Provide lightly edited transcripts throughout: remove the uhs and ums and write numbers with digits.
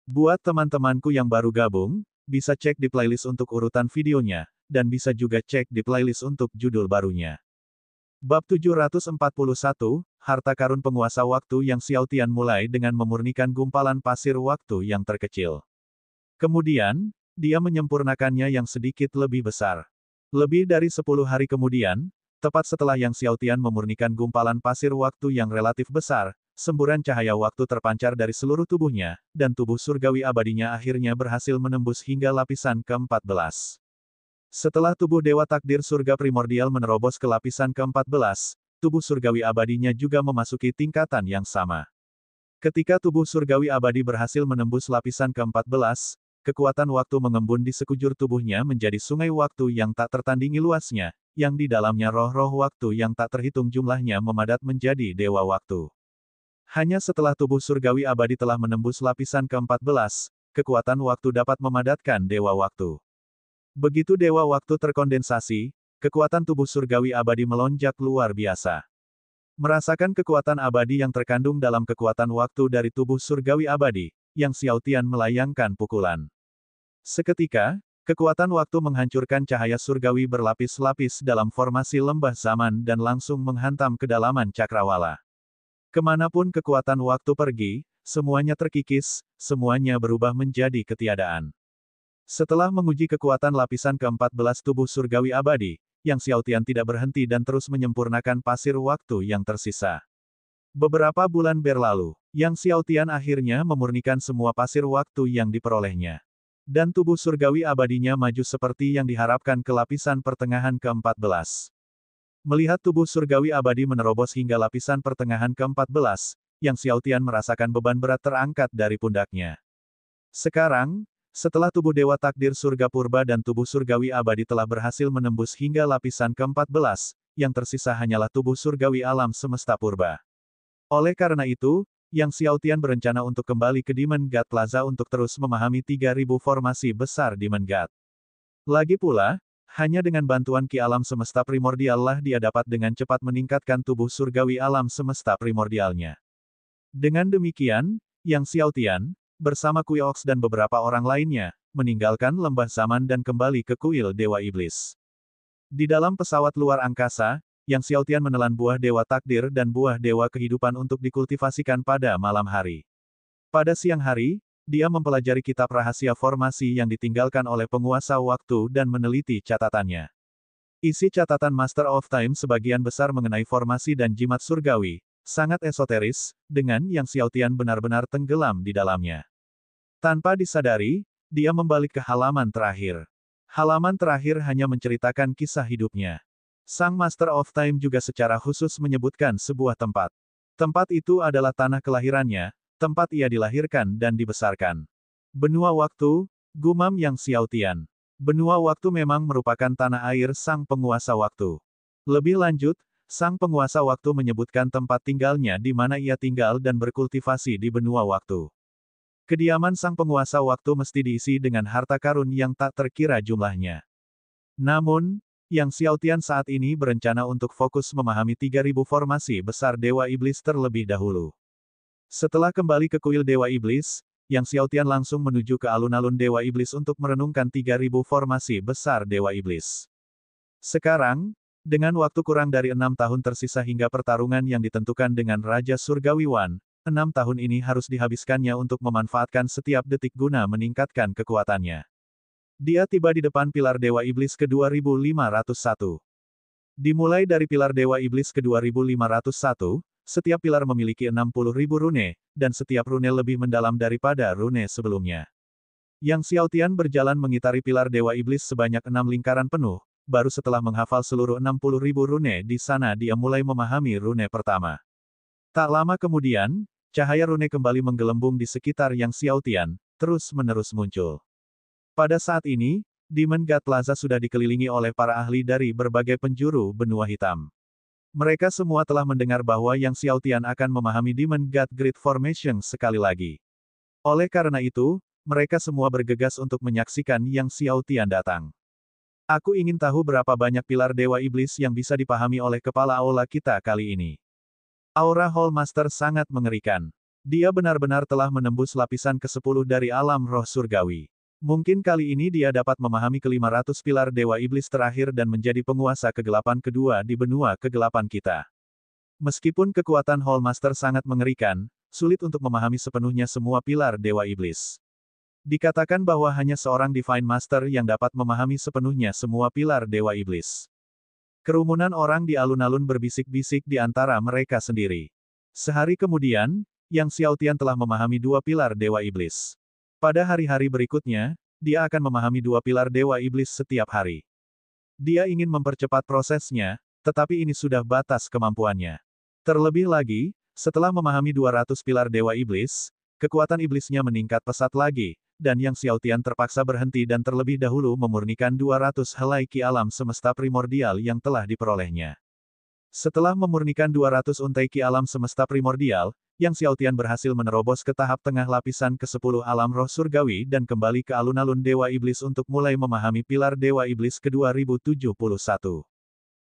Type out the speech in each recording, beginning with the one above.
Buat teman-temanku yang baru gabung, bisa cek di playlist untuk urutan videonya, dan bisa juga cek di playlist untuk judul barunya. Bab 741, Harta Karun Penguasa Waktu yang Xiao Tian mulai dengan memurnikan gumpalan pasir waktu yang terkecil. Kemudian, dia menyempurnakannya yang sedikit lebih besar. Lebih dari 10 hari kemudian, tepat setelah Yang Xiao Tian memurnikan gumpalan pasir waktu yang relatif besar, semburan cahaya waktu terpancar dari seluruh tubuhnya, dan tubuh surgawi abadinya akhirnya berhasil menembus hingga lapisan ke-14. Setelah tubuh Dewa Takdir Surga Primordial menerobos ke lapisan ke-14, tubuh surgawi abadinya juga memasuki tingkatan yang sama. Ketika tubuh surgawi abadi berhasil menembus lapisan ke-14, kekuatan waktu mengembun di sekujur tubuhnya menjadi sungai waktu yang tak tertandingi luasnya, yang di dalamnya roh-roh waktu yang tak terhitung jumlahnya memadat menjadi dewa waktu. Hanya setelah tubuh surgawi abadi telah menembus lapisan ke-14, kekuatan waktu dapat memadatkan dewa waktu. Begitu dewa waktu terkondensasi, kekuatan tubuh surgawi abadi melonjak luar biasa. Merasakan kekuatan abadi yang terkandung dalam kekuatan waktu dari tubuh surgawi abadi, Yang Xiao Tian melayangkan pukulan. Seketika, kekuatan waktu menghancurkan cahaya surgawi berlapis-lapis dalam formasi lembah zaman dan langsung menghantam kedalaman cakrawala. Kemanapun kekuatan waktu pergi, semuanya terkikis, semuanya berubah menjadi ketiadaan. Setelah menguji kekuatan lapisan ke-14 tubuh surgawi abadi, Yang Xiao Tian tidak berhenti dan terus menyempurnakan pasir waktu yang tersisa. Beberapa bulan berlalu, Yang Xiao Tian akhirnya memurnikan semua pasir waktu yang diperolehnya. Dan tubuh surgawi abadinya maju seperti yang diharapkan ke lapisan pertengahan ke-14. Melihat tubuh surgawi abadi menerobos hingga lapisan pertengahan ke-14, Yang Xiao Tian merasakan beban berat terangkat dari pundaknya. Sekarang, setelah tubuh Dewa Takdir Surga Purba dan tubuh surgawi abadi telah berhasil menembus hingga lapisan ke-14, yang tersisa hanyalah tubuh surgawi alam semesta purba. Oleh karena itu, Yang Xiao Tian berencana untuk kembali ke Demon God Plaza untuk terus memahami 3000 formasi besar Demon God. Lagi pula, hanya dengan bantuan Ki Alam Semesta Primordial lah dia dapat dengan cepat meningkatkan tubuh surgawi alam semesta primordialnya. Dengan demikian, Yang Xiao Tian, bersama Kui Ox dan beberapa orang lainnya, meninggalkan lembah zaman dan kembali ke kuil Dewa Iblis. Di dalam pesawat luar angkasa, Yang Xiao Tian menelan buah Dewa Takdir dan buah Dewa Kehidupan untuk dikultivasikan pada malam hari. Pada siang hari, dia mempelajari kitab rahasia formasi yang ditinggalkan oleh penguasa waktu dan meneliti catatannya. Isi catatan Master of Time sebagian besar mengenai formasi dan jimat surgawi, sangat esoteris, dengan Yang Xiao Tian benar-benar tenggelam di dalamnya. Tanpa disadari, dia membalik ke halaman terakhir. Halaman terakhir hanya menceritakan kisah hidupnya. Sang Master of Time juga secara khusus menyebutkan sebuah tempat. Tempat itu adalah tanah kelahirannya, tempat ia dilahirkan dan dibesarkan. Benua waktu, gumam Yang Xiao Tian. Benua waktu memang merupakan tanah air sang penguasa waktu. Lebih lanjut, sang penguasa waktu menyebutkan tempat tinggalnya di mana ia tinggal dan berkultivasi di benua waktu. Kediaman sang penguasa waktu mesti diisi dengan harta karun yang tak terkira jumlahnya. Namun, Yang Xiao Tian saat ini berencana untuk fokus memahami 3000 formasi besar Dewa Iblis terlebih dahulu. Setelah kembali ke kuil Dewa Iblis, Yang Xiao Tian langsung menuju ke alun-alun Dewa Iblis untuk merenungkan 3000 formasi besar Dewa Iblis. Sekarang, dengan waktu kurang dari 6 tahun tersisa hingga pertarungan yang ditentukan dengan Raja Surgawi Wan, 6 tahun ini harus dihabiskannya untuk memanfaatkan setiap detik guna meningkatkan kekuatannya. Dia tiba di depan pilar Dewa Iblis ke-2501. Dimulai dari pilar Dewa Iblis ke-2501, setiap pilar memiliki 60.000 rune, dan setiap rune lebih mendalam daripada rune sebelumnya. Yang Xiao Tian berjalan mengitari pilar Dewa Iblis sebanyak 6 lingkaran penuh, baru setelah menghafal seluruh 60.000 rune di sana dia mulai memahami rune pertama. Tak lama kemudian, cahaya rune kembali menggelembung di sekitar Yang Xiao Tian, terus-menerus muncul. Pada saat ini, Demon God Plaza sudah dikelilingi oleh para ahli dari berbagai penjuru benua hitam. Mereka semua telah mendengar bahwa Yang Xiao Tian akan memahami Demon God Great Formation sekali lagi. Oleh karena itu, mereka semua bergegas untuk menyaksikan Yang Xiao Tian datang. Aku ingin tahu berapa banyak pilar Dewa Iblis yang bisa dipahami oleh kepala aula kita kali ini. Aura Hall Master sangat mengerikan. Dia benar-benar telah menembus lapisan ke-10 dari alam roh surgawi. Mungkin kali ini dia dapat memahami ke-500 pilar Dewa Iblis terakhir dan menjadi penguasa kegelapan kedua di benua kegelapan kita. Meskipun kekuatan Hallmaster sangat mengerikan, sulit untuk memahami sepenuhnya semua pilar Dewa Iblis. Dikatakan bahwa hanya seorang Divine Master yang dapat memahami sepenuhnya semua pilar Dewa Iblis. Kerumunan orang di alun-alun berbisik-bisik di antara mereka sendiri. Sehari kemudian, Yang Xiaotian telah memahami 2 pilar Dewa Iblis. Pada hari-hari berikutnya, dia akan memahami 2 pilar Dewa Iblis setiap hari. Dia ingin mempercepat prosesnya, tetapi ini sudah batas kemampuannya. Terlebih lagi, setelah memahami 200 pilar Dewa Iblis, kekuatan iblisnya meningkat pesat lagi, dan Yang Xiaotian terpaksa berhenti dan terlebih dahulu memurnikan 200 helai ki alam semesta primordial yang telah diperolehnya. Setelah memurnikan 200 untai ki alam semesta primordial, Yang Xiaotian berhasil menerobos ke tahap tengah lapisan ke-10 alam roh surgawi dan kembali ke alun-alun Dewa Iblis untuk mulai memahami pilar Dewa Iblis ke-2071.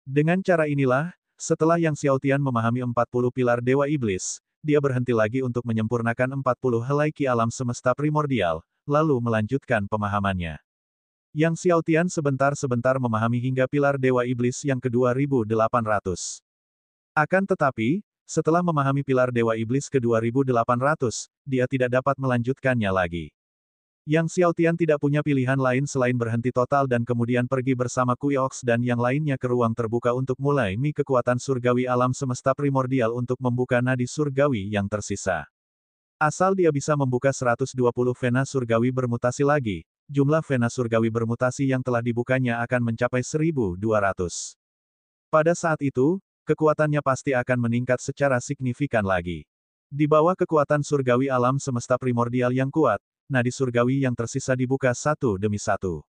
Dengan cara inilah, setelah Yang Xiaotian memahami 40 pilar Dewa Iblis, dia berhenti lagi untuk menyempurnakan 40 helai ki alam semesta primordial, lalu melanjutkan pemahamannya. Yang Xiaotian sebentar-sebentar memahami hingga pilar Dewa Iblis yang ke-2800. Akan tetapi, setelah memahami pilar Dewa Iblis ke-2800, dia tidak dapat melanjutkannya lagi. Yang Xiaotian tidak punya pilihan lain selain berhenti total dan kemudian pergi bersama Kuiox dan yang lainnya ke ruang terbuka untuk mulai kekuatan surgawi alam semesta primordial untuk membuka nadi surgawi yang tersisa. Asal dia bisa membuka 120 vena surgawi bermutasi lagi, jumlah vena surgawi bermutasi yang telah dibukanya akan mencapai 1.200. Pada saat itu, kekuatannya pasti akan meningkat secara signifikan lagi. Di bawah kekuatan surgawi alam semesta primordial yang kuat, nadi surgawi yang tersisa dibuka satu demi satu.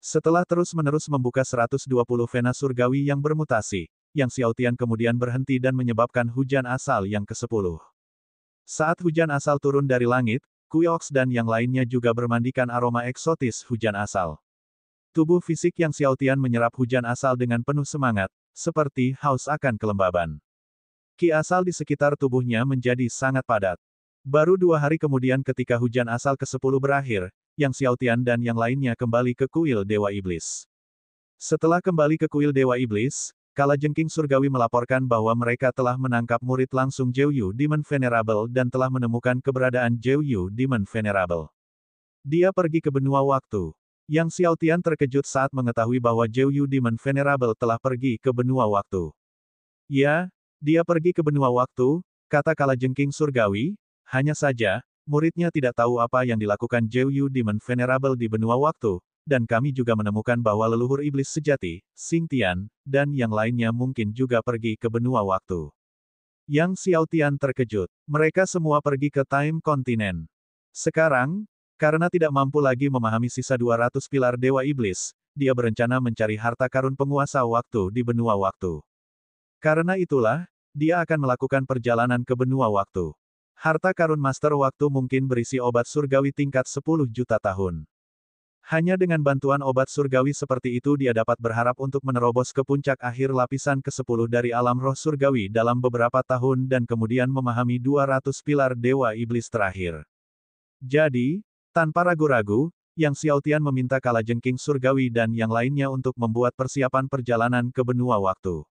Setelah terus-menerus membuka 120 vena surgawi yang bermutasi, Yang Xiaotian kemudian berhenti dan menyebabkan hujan asal yang ke-10. Saat hujan asal turun dari langit, Kuiox dan yang lainnya juga bermandikan aroma eksotis hujan asal. Tubuh fisik Yang Xiaotian menyerap hujan asal dengan penuh semangat, seperti haus akan kelembaban. Ki asal di sekitar tubuhnya menjadi sangat padat. Baru 2 hari kemudian ketika hujan asal ke-10 berakhir, Yang Xiaotian dan yang lainnya kembali ke kuil Dewa Iblis. Setelah kembali ke kuil Dewa Iblis, Kalajengking Surgawi melaporkan bahwa mereka telah menangkap murid langsung Jiuyu Demon Venerable dan telah menemukan keberadaan Jiuyu Demon Venerable. Dia pergi ke benua waktu. Yang Xiaotian terkejut saat mengetahui bahwa Jiuyu Demon Venerable telah pergi ke benua waktu. Ya, dia pergi ke benua waktu, kata Kalajengking Surgawi, hanya saja, muridnya tidak tahu apa yang dilakukan Jiuyu Demon Venerable di benua waktu, dan kami juga menemukan bahwa leluhur iblis sejati, Xing Tian, dan yang lainnya mungkin juga pergi ke benua waktu. Yang Xiaotian terkejut. Mereka semua pergi ke Time Continent. Sekarang, karena tidak mampu lagi memahami sisa 200 pilar Dewa Iblis, dia berencana mencari harta karun penguasa waktu di benua waktu. Karena itulah, dia akan melakukan perjalanan ke benua waktu. Harta karun Master Waktu mungkin berisi obat surgawi tingkat 10 juta tahun. Hanya dengan bantuan obat surgawi seperti itu dia dapat berharap untuk menerobos ke puncak akhir lapisan ke-10 dari alam roh surgawi dalam beberapa tahun dan kemudian memahami 200 pilar Dewa Iblis terakhir. Jadi, tanpa ragu-ragu, Yang Xiaotian meminta Kalajengking Surgawi dan yang lainnya untuk membuat persiapan perjalanan ke benua waktu.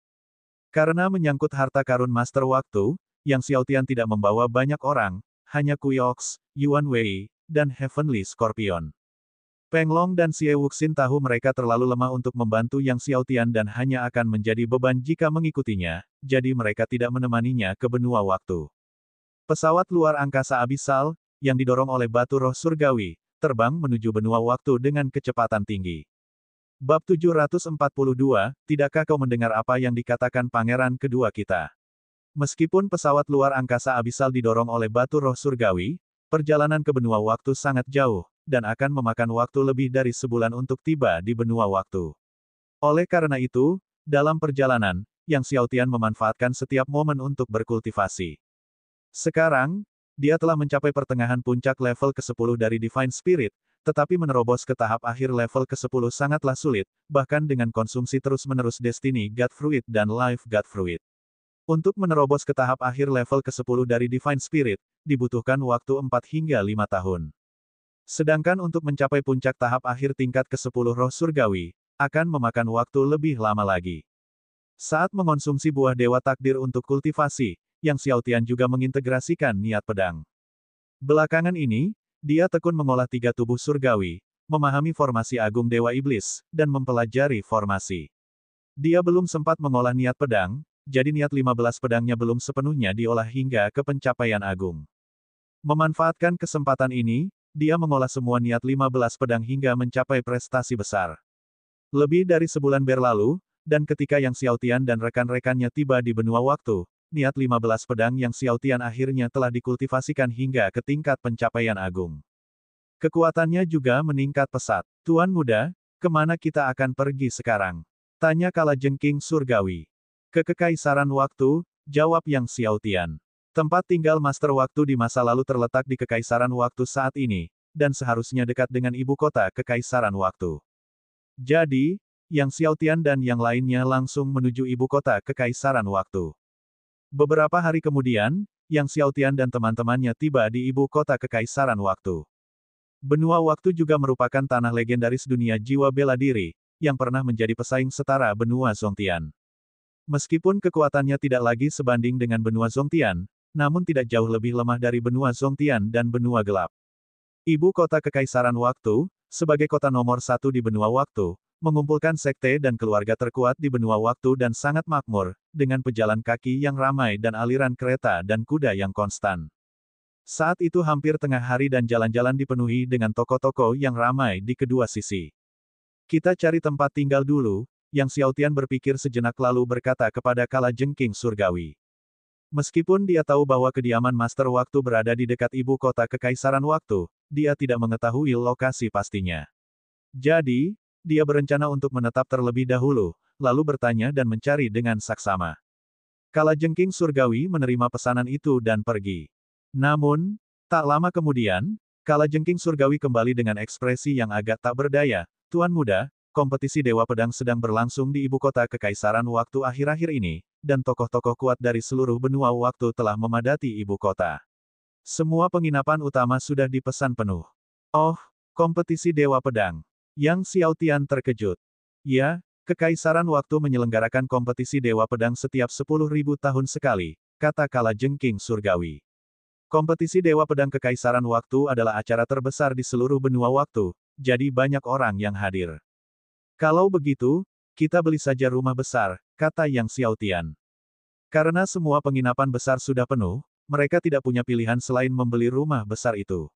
Karena menyangkut harta karun Master Waktu, Yang Xiaotian tidak membawa banyak orang, hanya Kuiox, Yuan Wei, dan Heavenly Scorpion. Peng Long dan Xie Wuxin tahu mereka terlalu lemah untuk membantu Yang Xiaotian dan hanya akan menjadi beban jika mengikutinya, jadi mereka tidak menemaninya ke benua waktu. Pesawat luar angkasa abisal, yang didorong oleh batu roh surgawi, terbang menuju benua waktu dengan kecepatan tinggi. Bab 742, tidakkah kau mendengar apa yang dikatakan pangeran kedua kita? Meskipun pesawat luar angkasa abisal didorong oleh batu roh surgawi, perjalanan ke benua waktu sangat jauh, dan akan memakan waktu lebih dari sebulan untuk tiba di benua waktu. Oleh karena itu, dalam perjalanan, Yang Xiaotian memanfaatkan setiap momen untuk berkultivasi. Sekarang, dia telah mencapai pertengahan puncak level ke-10 dari Divine Spirit, tetapi menerobos ke tahap akhir level ke-10 sangatlah sulit, bahkan dengan konsumsi terus-menerus Destiny God Fruit dan Life God Fruit. Untuk menerobos ke tahap akhir level ke-10 dari Divine Spirit, dibutuhkan waktu 4 hingga 5 tahun. Sedangkan untuk mencapai puncak tahap akhir tingkat ke-10 roh surgawi, akan memakan waktu lebih lama lagi. Saat mengonsumsi buah Dewa Takdir untuk kultivasi, Yang Xiaotian juga mengintegrasikan niat pedang. Belakangan ini, dia tekun mengolah 3 tubuh surgawi, memahami formasi Agung Dewa Iblis, dan mempelajari formasi. Dia belum sempat mengolah niat pedang, jadi niat 15 pedangnya belum sepenuhnya diolah hingga ke pencapaian agung. Memanfaatkan kesempatan ini, dia mengolah semua niat 15 pedang hingga mencapai prestasi besar. Lebih dari sebulan berlalu, dan ketika Yang Xiaotian dan rekan-rekannya tiba di benua waktu, niat 15 pedang Yang Xiaotian akhirnya telah dikultivasikan hingga ke tingkat pencapaian agung. Kekuatannya juga meningkat pesat. Tuan Muda, kemana kita akan pergi sekarang? Tanya Kalajengking Surgawi. Ke Kekaisaran Waktu, jawab Yang Xiaotian. Tempat tinggal Master Waktu di masa lalu terletak di Kekaisaran Waktu saat ini, dan seharusnya dekat dengan ibu kota Kekaisaran Waktu. Jadi, Yang Xiaotian dan yang lainnya langsung menuju ibu kota Kekaisaran Waktu. Beberapa hari kemudian, Yang Xiaotian dan teman-temannya tiba di ibu kota Kekaisaran Waktu. Benua Waktu juga merupakan tanah legendaris dunia jiwa bela diri, yang pernah menjadi pesaing setara benua Zongtian. Meskipun kekuatannya tidak lagi sebanding dengan benua Zongtian, namun tidak jauh lebih lemah dari benua Zongtian dan benua gelap. Ibu kota Kekaisaran Waktu, sebagai kota nomor 1 di benua Waktu, mengumpulkan sekte dan keluarga terkuat di benua Waktu dan sangat makmur, dengan pejalan kaki yang ramai dan aliran kereta dan kuda yang konstan. Saat itu hampir tengah hari dan jalan-jalan dipenuhi dengan toko-toko yang ramai di kedua sisi. Kita cari tempat tinggal dulu, Yang Xiaotian berpikir sejenak lalu berkata kepada Kalajengking Surgawi. Meskipun dia tahu bahwa kediaman Master Waktu berada di dekat ibu kota Kekaisaran Waktu, dia tidak mengetahui lokasi pastinya. Jadi, dia berencana untuk menetap terlebih dahulu, lalu bertanya dan mencari dengan saksama. Kalajengking Surgawi menerima pesanan itu dan pergi. Namun, tak lama kemudian, Kalajengking Surgawi kembali dengan ekspresi yang agak tak berdaya. Tuan Muda, kompetisi Dewa Pedang sedang berlangsung di ibu kota Kekaisaran Waktu akhir-akhir ini, dan tokoh-tokoh kuat dari seluruh benua waktu telah memadati ibu kota. Semua penginapan utama sudah dipesan penuh. Oh, kompetisi Dewa Pedang. Yang Xiaotian terkejut. Ya, Kekaisaran Waktu menyelenggarakan kompetisi Dewa Pedang setiap 10.000 tahun sekali, kata Kalajengking Surgawi. Kompetisi Dewa Pedang Kekaisaran Waktu adalah acara terbesar di seluruh benua waktu, jadi banyak orang yang hadir. Kalau begitu, kita beli saja rumah besar, kata Yang Xiaotian. Karena semua penginapan besar sudah penuh, mereka tidak punya pilihan selain membeli rumah besar itu.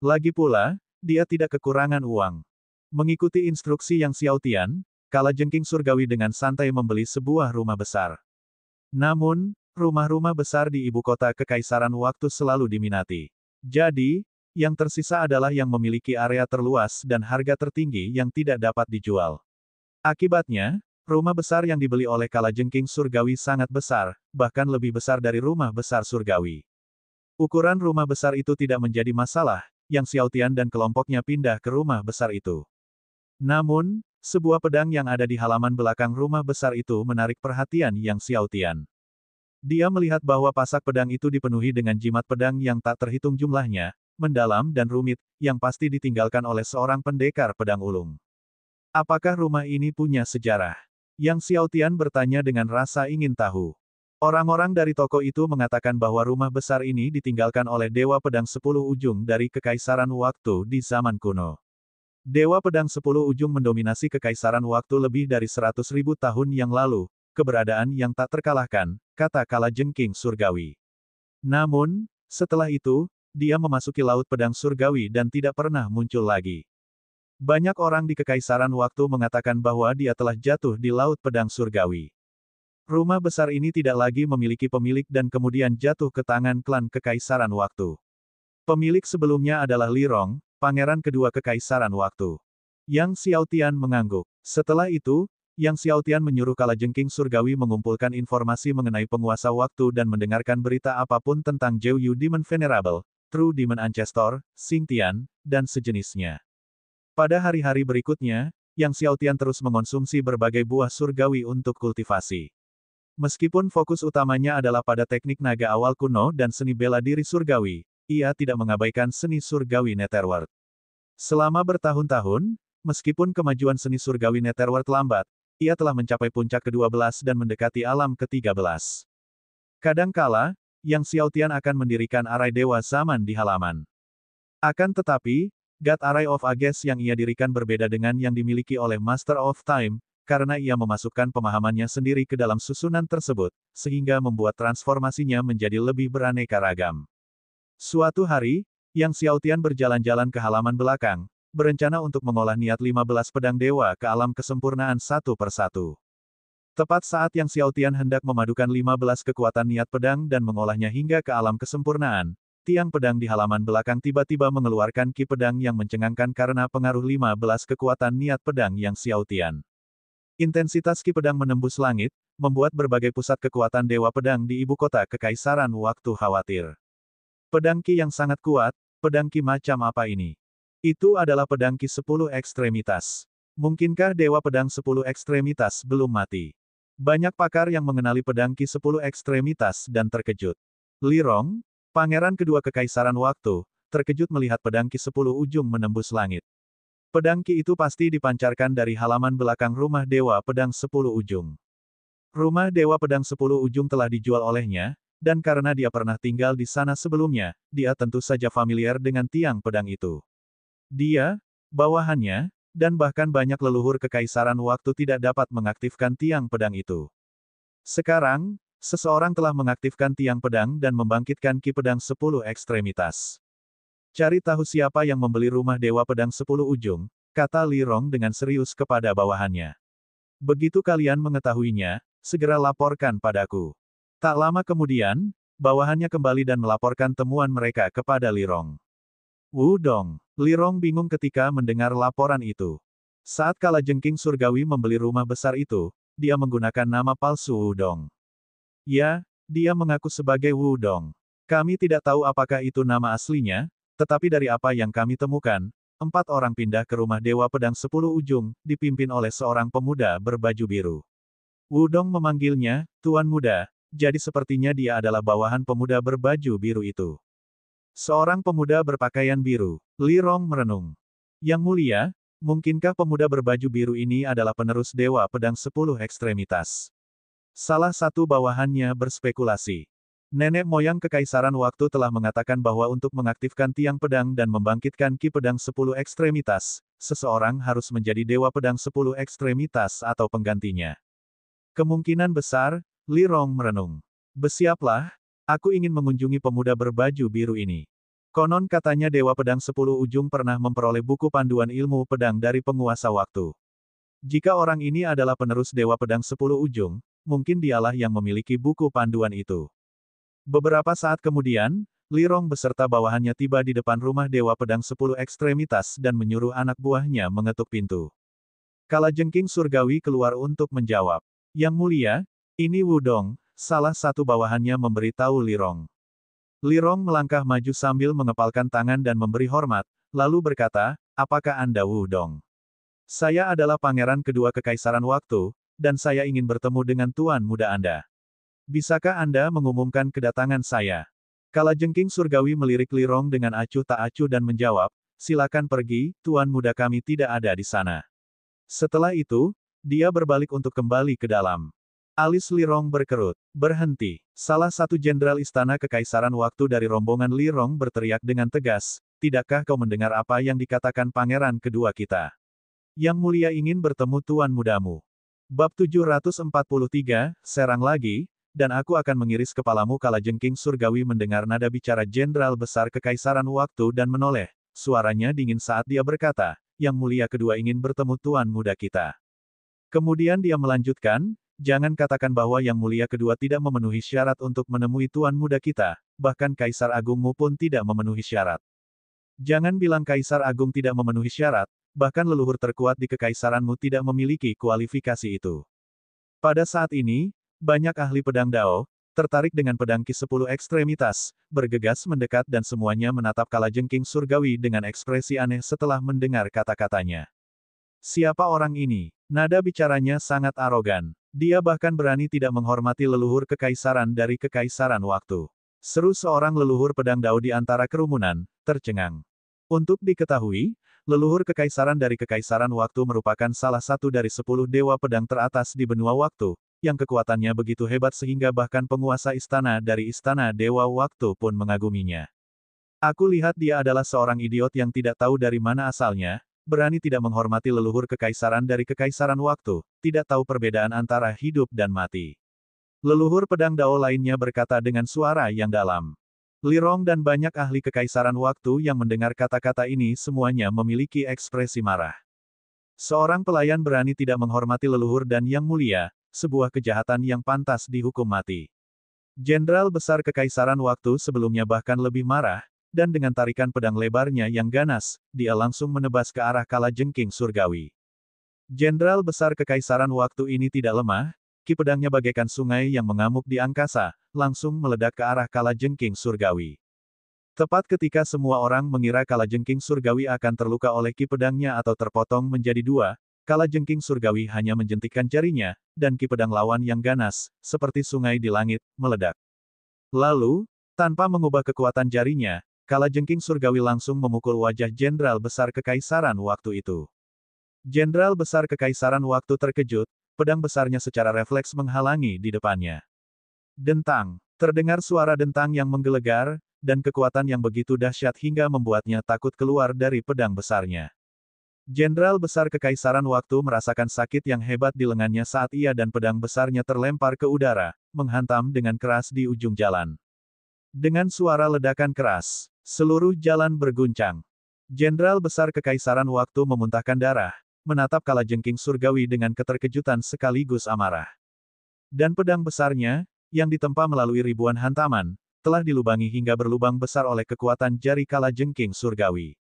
Lagi pula, dia tidak kekurangan uang. Mengikuti instruksi Yang Xiaotian, Kalajengking Surgawi dengan santai membeli sebuah rumah besar. Namun, rumah-rumah besar di ibu kota Kekaisaran Waktu selalu diminati. Jadi, yang tersisa adalah yang memiliki area terluas dan harga tertinggi yang tidak dapat dijual. Akibatnya, rumah besar yang dibeli oleh Kalajengking Surgawi sangat besar, bahkan lebih besar dari rumah besar surgawi. Ukuran rumah besar itu tidak menjadi masalah, Yang Xiaotian dan kelompoknya pindah ke rumah besar itu. Namun, sebuah pedang yang ada di halaman belakang rumah besar itu menarik perhatian Yang Xiaotian. Dia melihat bahwa pasak pedang itu dipenuhi dengan jimat pedang yang tak terhitung jumlahnya, mendalam dan rumit, yang pasti ditinggalkan oleh seorang pendekar pedang ulung. Apakah rumah ini punya sejarah? Yang Xiaotian bertanya dengan rasa ingin tahu. Orang-orang dari toko itu mengatakan bahwa rumah besar ini ditinggalkan oleh Dewa Pedang 10 Ujung dari Kekaisaran Waktu di zaman kuno. Dewa Pedang 10 Ujung mendominasi Kekaisaran Waktu lebih dari 100.000 tahun yang lalu, keberadaan yang tak terkalahkan, kata Kalajengking Surgawi. Namun, setelah itu, dia memasuki Laut Pedang Surgawi dan tidak pernah muncul lagi. Banyak orang di Kekaisaran Waktu mengatakan bahwa dia telah jatuh di Laut Pedang Surgawi. Rumah besar ini tidak lagi memiliki pemilik dan kemudian jatuh ke tangan klan Kekaisaran Waktu. Pemilik sebelumnya adalah Li Rong, pangeran kedua Kekaisaran Waktu. Yang Xiaotian mengangguk. Setelah itu, Yang Xiaotian menyuruh Kalajengking Surgawi mengumpulkan informasi mengenai penguasa waktu dan mendengarkan berita apapun tentang Zhou Yu Demon Venerable, True Demon Ancestor, Xingtian, dan sejenisnya. Pada hari-hari berikutnya, Yang Xiaotian terus mengonsumsi berbagai buah surgawi untuk kultivasi. Meskipun fokus utamanya adalah pada teknik naga awal kuno dan seni bela diri surgawi, ia tidak mengabaikan seni surgawi Netherworld. Selama bertahun-tahun, meskipun kemajuan seni surgawi Netherworld lambat, ia telah mencapai puncak ke-12 dan mendekati alam ke-13. Kadangkala, Yang Xiaotian akan mendirikan arai Dewa Zaman di halaman. Akan tetapi, God Array of Ages yang ia dirikan berbeda dengan yang dimiliki oleh Master of Time, karena ia memasukkan pemahamannya sendiri ke dalam susunan tersebut, sehingga membuat transformasinya menjadi lebih beraneka ragam. Suatu hari, Yang Xiaotian berjalan-jalan ke halaman belakang, berencana untuk mengolah niat 15 pedang dewa ke alam kesempurnaan satu persatu. Tepat saat Yang Xiaotian hendak memadukan 15 kekuatan niat pedang dan mengolahnya hingga ke alam kesempurnaan, tiang pedang di halaman belakang tiba-tiba mengeluarkan ki pedang yang mencengangkan karena pengaruh 15 kekuatan niat pedang Yang Xiaotian. Intensitas ki pedang menembus langit, membuat berbagai pusat kekuatan dewa pedang di ibu kota kekaisaran waktu khawatir. Pedang ki yang sangat kuat, pedang ki macam apa ini? Itu adalah pedang ki 10 ekstremitas. Mungkinkah dewa pedang 10 ekstremitas belum mati? Banyak pakar yang mengenali pedang ki 10 ekstremitas dan terkejut. Li Rong, pangeran kedua kekaisaran waktu, terkejut melihat pedang ki 10 ujung menembus langit. Pedang ki itu pasti dipancarkan dari halaman belakang rumah dewa pedang 10 ujung. Rumah dewa pedang 10 ujung telah dijual olehnya, dan karena dia pernah tinggal di sana sebelumnya, dia tentu saja familiar dengan tiang pedang itu. Dia, bawahannya, dan bahkan banyak leluhur kekaisaran waktu tidak dapat mengaktifkan tiang pedang itu. Sekarang, seseorang telah mengaktifkan tiang pedang dan membangkitkan ki pedang 10 ekstremitas. Cari tahu siapa yang membeli rumah dewa pedang 10 ujung, kata Li Rong dengan serius kepada bawahannya. Begitu kalian mengetahuinya, segera laporkan padaku. Tak lama kemudian, bawahannya kembali dan melaporkan temuan mereka kepada Li Rong. Wudong. Li Rong bingung ketika mendengar laporan itu. Saat Kalajengking Surgawi membeli rumah besar itu, dia menggunakan nama palsu Wudong. Ya, dia mengaku sebagai Wudong. Kami tidak tahu apakah itu nama aslinya, tetapi dari apa yang kami temukan, 4 orang pindah ke rumah Dewa Pedang 10 Ujung, dipimpin oleh seorang pemuda berbaju biru. Wudong memanggilnya, Tuan Muda, jadi sepertinya dia adalah bawahan pemuda berbaju biru itu. Seorang pemuda berpakaian biru. Li Rong merenung. Yang mulia, mungkinkah pemuda berbaju biru ini adalah penerus Dewa Pedang 10 ekstremitas? Salah satu bawahannya berspekulasi. Nenek moyang kekaisaran waktu telah mengatakan bahwa untuk mengaktifkan tiang pedang dan membangkitkan ki pedang 10 ekstremitas, seseorang harus menjadi Dewa Pedang 10 ekstremitas atau penggantinya. Kemungkinan besar, Li Rong merenung. Bersiaplah, aku ingin mengunjungi pemuda berbaju biru ini. Konon katanya Dewa Pedang 10 Ujung pernah memperoleh buku panduan ilmu pedang dari penguasa waktu. Jika orang ini adalah penerus Dewa Pedang 10 Ujung, mungkin dialah yang memiliki buku panduan itu. Beberapa saat kemudian, Li Rong beserta bawahannya tiba di depan rumah Dewa Pedang 10 ekstremitas dan menyuruh anak buahnya mengetuk pintu. Kalajengking Surgawi keluar untuk menjawab. Yang mulia, ini Wudong. Salah satu bawahannya memberitahu Li Rong. Li Rong melangkah maju sambil mengepalkan tangan dan memberi hormat, lalu berkata, apakah Anda Wudong? Saya adalah pangeran kedua kekaisaran waktu, dan saya ingin bertemu dengan Tuan Muda Anda. Bisakah Anda mengumumkan kedatangan saya? Kalajengking Surgawi melirik Li Rong dengan acuh tak acuh dan menjawab, silakan pergi, Tuan Muda kami tidak ada di sana. Setelah itu, dia berbalik untuk kembali ke dalam. Alis Li Rong berkerut. Berhenti. Salah satu jenderal istana kekaisaran waktu dari rombongan Li Rong berteriak dengan tegas, tidakkah kau mendengar apa yang dikatakan pangeran kedua kita? Yang mulia ingin bertemu tuan mudamu. Bab 743, serang lagi, dan aku akan mengiris kepalamu. Kalajengking Surgawi mendengar nada bicara jenderal besar kekaisaran waktu dan menoleh. Suaranya dingin saat dia berkata, yang mulia kedua ingin bertemu tuan muda kita. Kemudian dia melanjutkan, jangan katakan bahwa yang mulia kedua tidak memenuhi syarat untuk menemui tuan muda kita, bahkan Kaisar Agungmu pun tidak memenuhi syarat. Jangan bilang Kaisar Agung tidak memenuhi syarat, bahkan leluhur terkuat di kekaisaranmu tidak memiliki kualifikasi itu. Pada saat ini, banyak ahli pedang Dao, tertarik dengan pedang ki 10 ekstremitas, bergegas mendekat dan semuanya menatap Kalajengking Surgawi dengan ekspresi aneh setelah mendengar kata-katanya. Siapa orang ini? Nada bicaranya sangat arogan. Dia bahkan berani tidak menghormati leluhur kekaisaran dari kekaisaran waktu. Seru seorang leluhur pedang Dao di antara kerumunan, tercengang. Untuk diketahui, leluhur kekaisaran dari kekaisaran waktu merupakan salah satu dari 10 dewa pedang teratas di benua waktu, yang kekuatannya begitu hebat sehingga bahkan penguasa istana dari istana dewa waktu pun mengaguminya. Aku lihat dia adalah seorang idiot yang tidak tahu dari mana asalnya, berani tidak menghormati leluhur kekaisaran dari kekaisaran waktu, tidak tahu perbedaan antara hidup dan mati. Leluhur pedang Dao lainnya berkata dengan suara yang dalam. Li Rong dan banyak ahli kekaisaran waktu yang mendengar kata-kata ini semuanya memiliki ekspresi marah. Seorang pelayan berani tidak menghormati leluhur dan yang mulia, sebuah kejahatan yang pantas dihukum mati. Jenderal besar kekaisaran waktu sebelumnya bahkan lebih marah, dan dengan tarikan pedang lebarnya yang ganas, dia langsung menebas ke arah kalajengking surgawi. Jenderal besar kekaisaran waktu ini tidak lemah, ki pedangnya bagaikan sungai yang mengamuk di angkasa, langsung meledak ke arah kalajengking surgawi. Tepat ketika semua orang mengira kalajengking surgawi akan terluka oleh ki pedangnya atau terpotong menjadi dua, kalajengking surgawi hanya menjentikkan jarinya, dan ki pedang lawan yang ganas, seperti sungai di langit, meledak. Lalu, tanpa mengubah kekuatan jarinya, kalajengking surgawi langsung memukul wajah jenderal besar kekaisaran waktu itu. Jenderal besar kekaisaran waktu terkejut, pedang besarnya secara refleks menghalangi di depannya. Dentang. Terdengar suara dentang yang menggelegar, dan kekuatan yang begitu dahsyat hingga membuatnya takut keluar dari pedang besarnya. Jenderal besar kekaisaran waktu merasakan sakit yang hebat di lengannya saat ia dan pedang besarnya terlempar ke udara, menghantam dengan keras di ujung jalan. Dengan suara ledakan keras, seluruh jalan berguncang. Jenderal besar kekaisaran waktu memuntahkan darah, menatap kalajengking surgawi dengan keterkejutan sekaligus amarah. Dan pedang besarnya, yang ditempa melalui ribuan hantaman, telah dilubangi hingga berlubang besar oleh kekuatan jari kalajengking surgawi.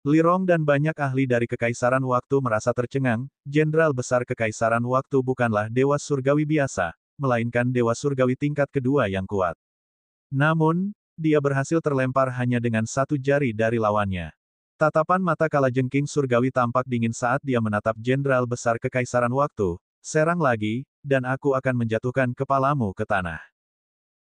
Li Rong dan banyak ahli dari kekaisaran waktu merasa tercengang, jenderal besar kekaisaran waktu bukanlah dewa surgawi biasa, melainkan dewa surgawi tingkat kedua yang kuat. Namun, dia berhasil terlempar hanya dengan satu jari dari lawannya. Tatapan mata kalajengking surgawi tampak dingin saat dia menatap jenderal besar kekaisaran waktu, serang lagi, dan aku akan menjatuhkan kepalamu ke tanah.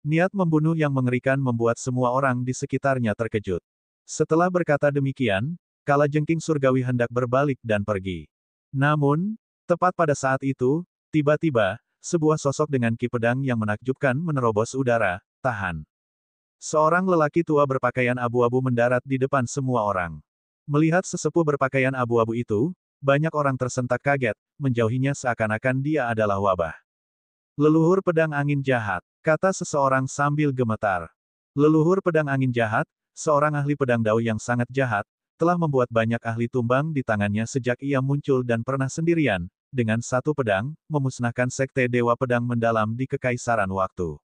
Niat membunuh yang mengerikan membuat semua orang di sekitarnya terkejut. Setelah berkata demikian, kalajengking surgawi hendak berbalik dan pergi. Namun, tepat pada saat itu, tiba-tiba, sebuah sosok dengan ki pedang yang menakjubkan menerobos udara, tahan. Seorang lelaki tua berpakaian abu-abu mendarat di depan semua orang. Melihat sesepuh berpakaian abu-abu itu, banyak orang tersentak kaget, menjauhinya seakan-akan dia adalah wabah. Leluhur pedang angin jahat, kata seseorang sambil gemetar. Leluhur pedang angin jahat, seorang ahli pedang Dao yang sangat jahat, telah membuat banyak ahli tumbang di tangannya sejak ia muncul dan pernah sendirian, dengan satu pedang, memusnahkan sekte Dewa Pedang Mendalam di Kekaisaran Waktu.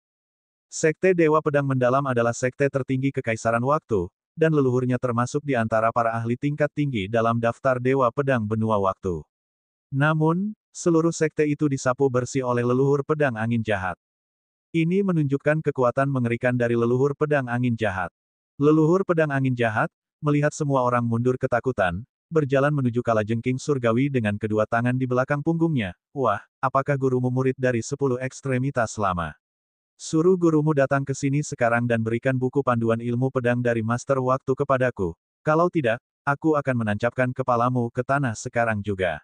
Sekte Dewa Pedang Mendalam adalah sekte tertinggi Kekaisaran Waktu, dan leluhurnya termasuk di antara para ahli tingkat tinggi dalam daftar Dewa Pedang Benua Waktu. Namun, seluruh sekte itu disapu bersih oleh leluhur pedang angin jahat. Ini menunjukkan kekuatan mengerikan dari leluhur pedang angin jahat. Leluhur pedang angin jahat, melihat semua orang mundur ketakutan, berjalan menuju kalajengking surgawi dengan kedua tangan di belakang punggungnya. Wah, apakah gurumu murid dari 10 ekstremitas lama? Suruh gurumu datang ke sini sekarang dan berikan buku panduan ilmu pedang dari Master Waktu kepadaku. Kalau tidak, aku akan menancapkan kepalamu ke tanah sekarang juga.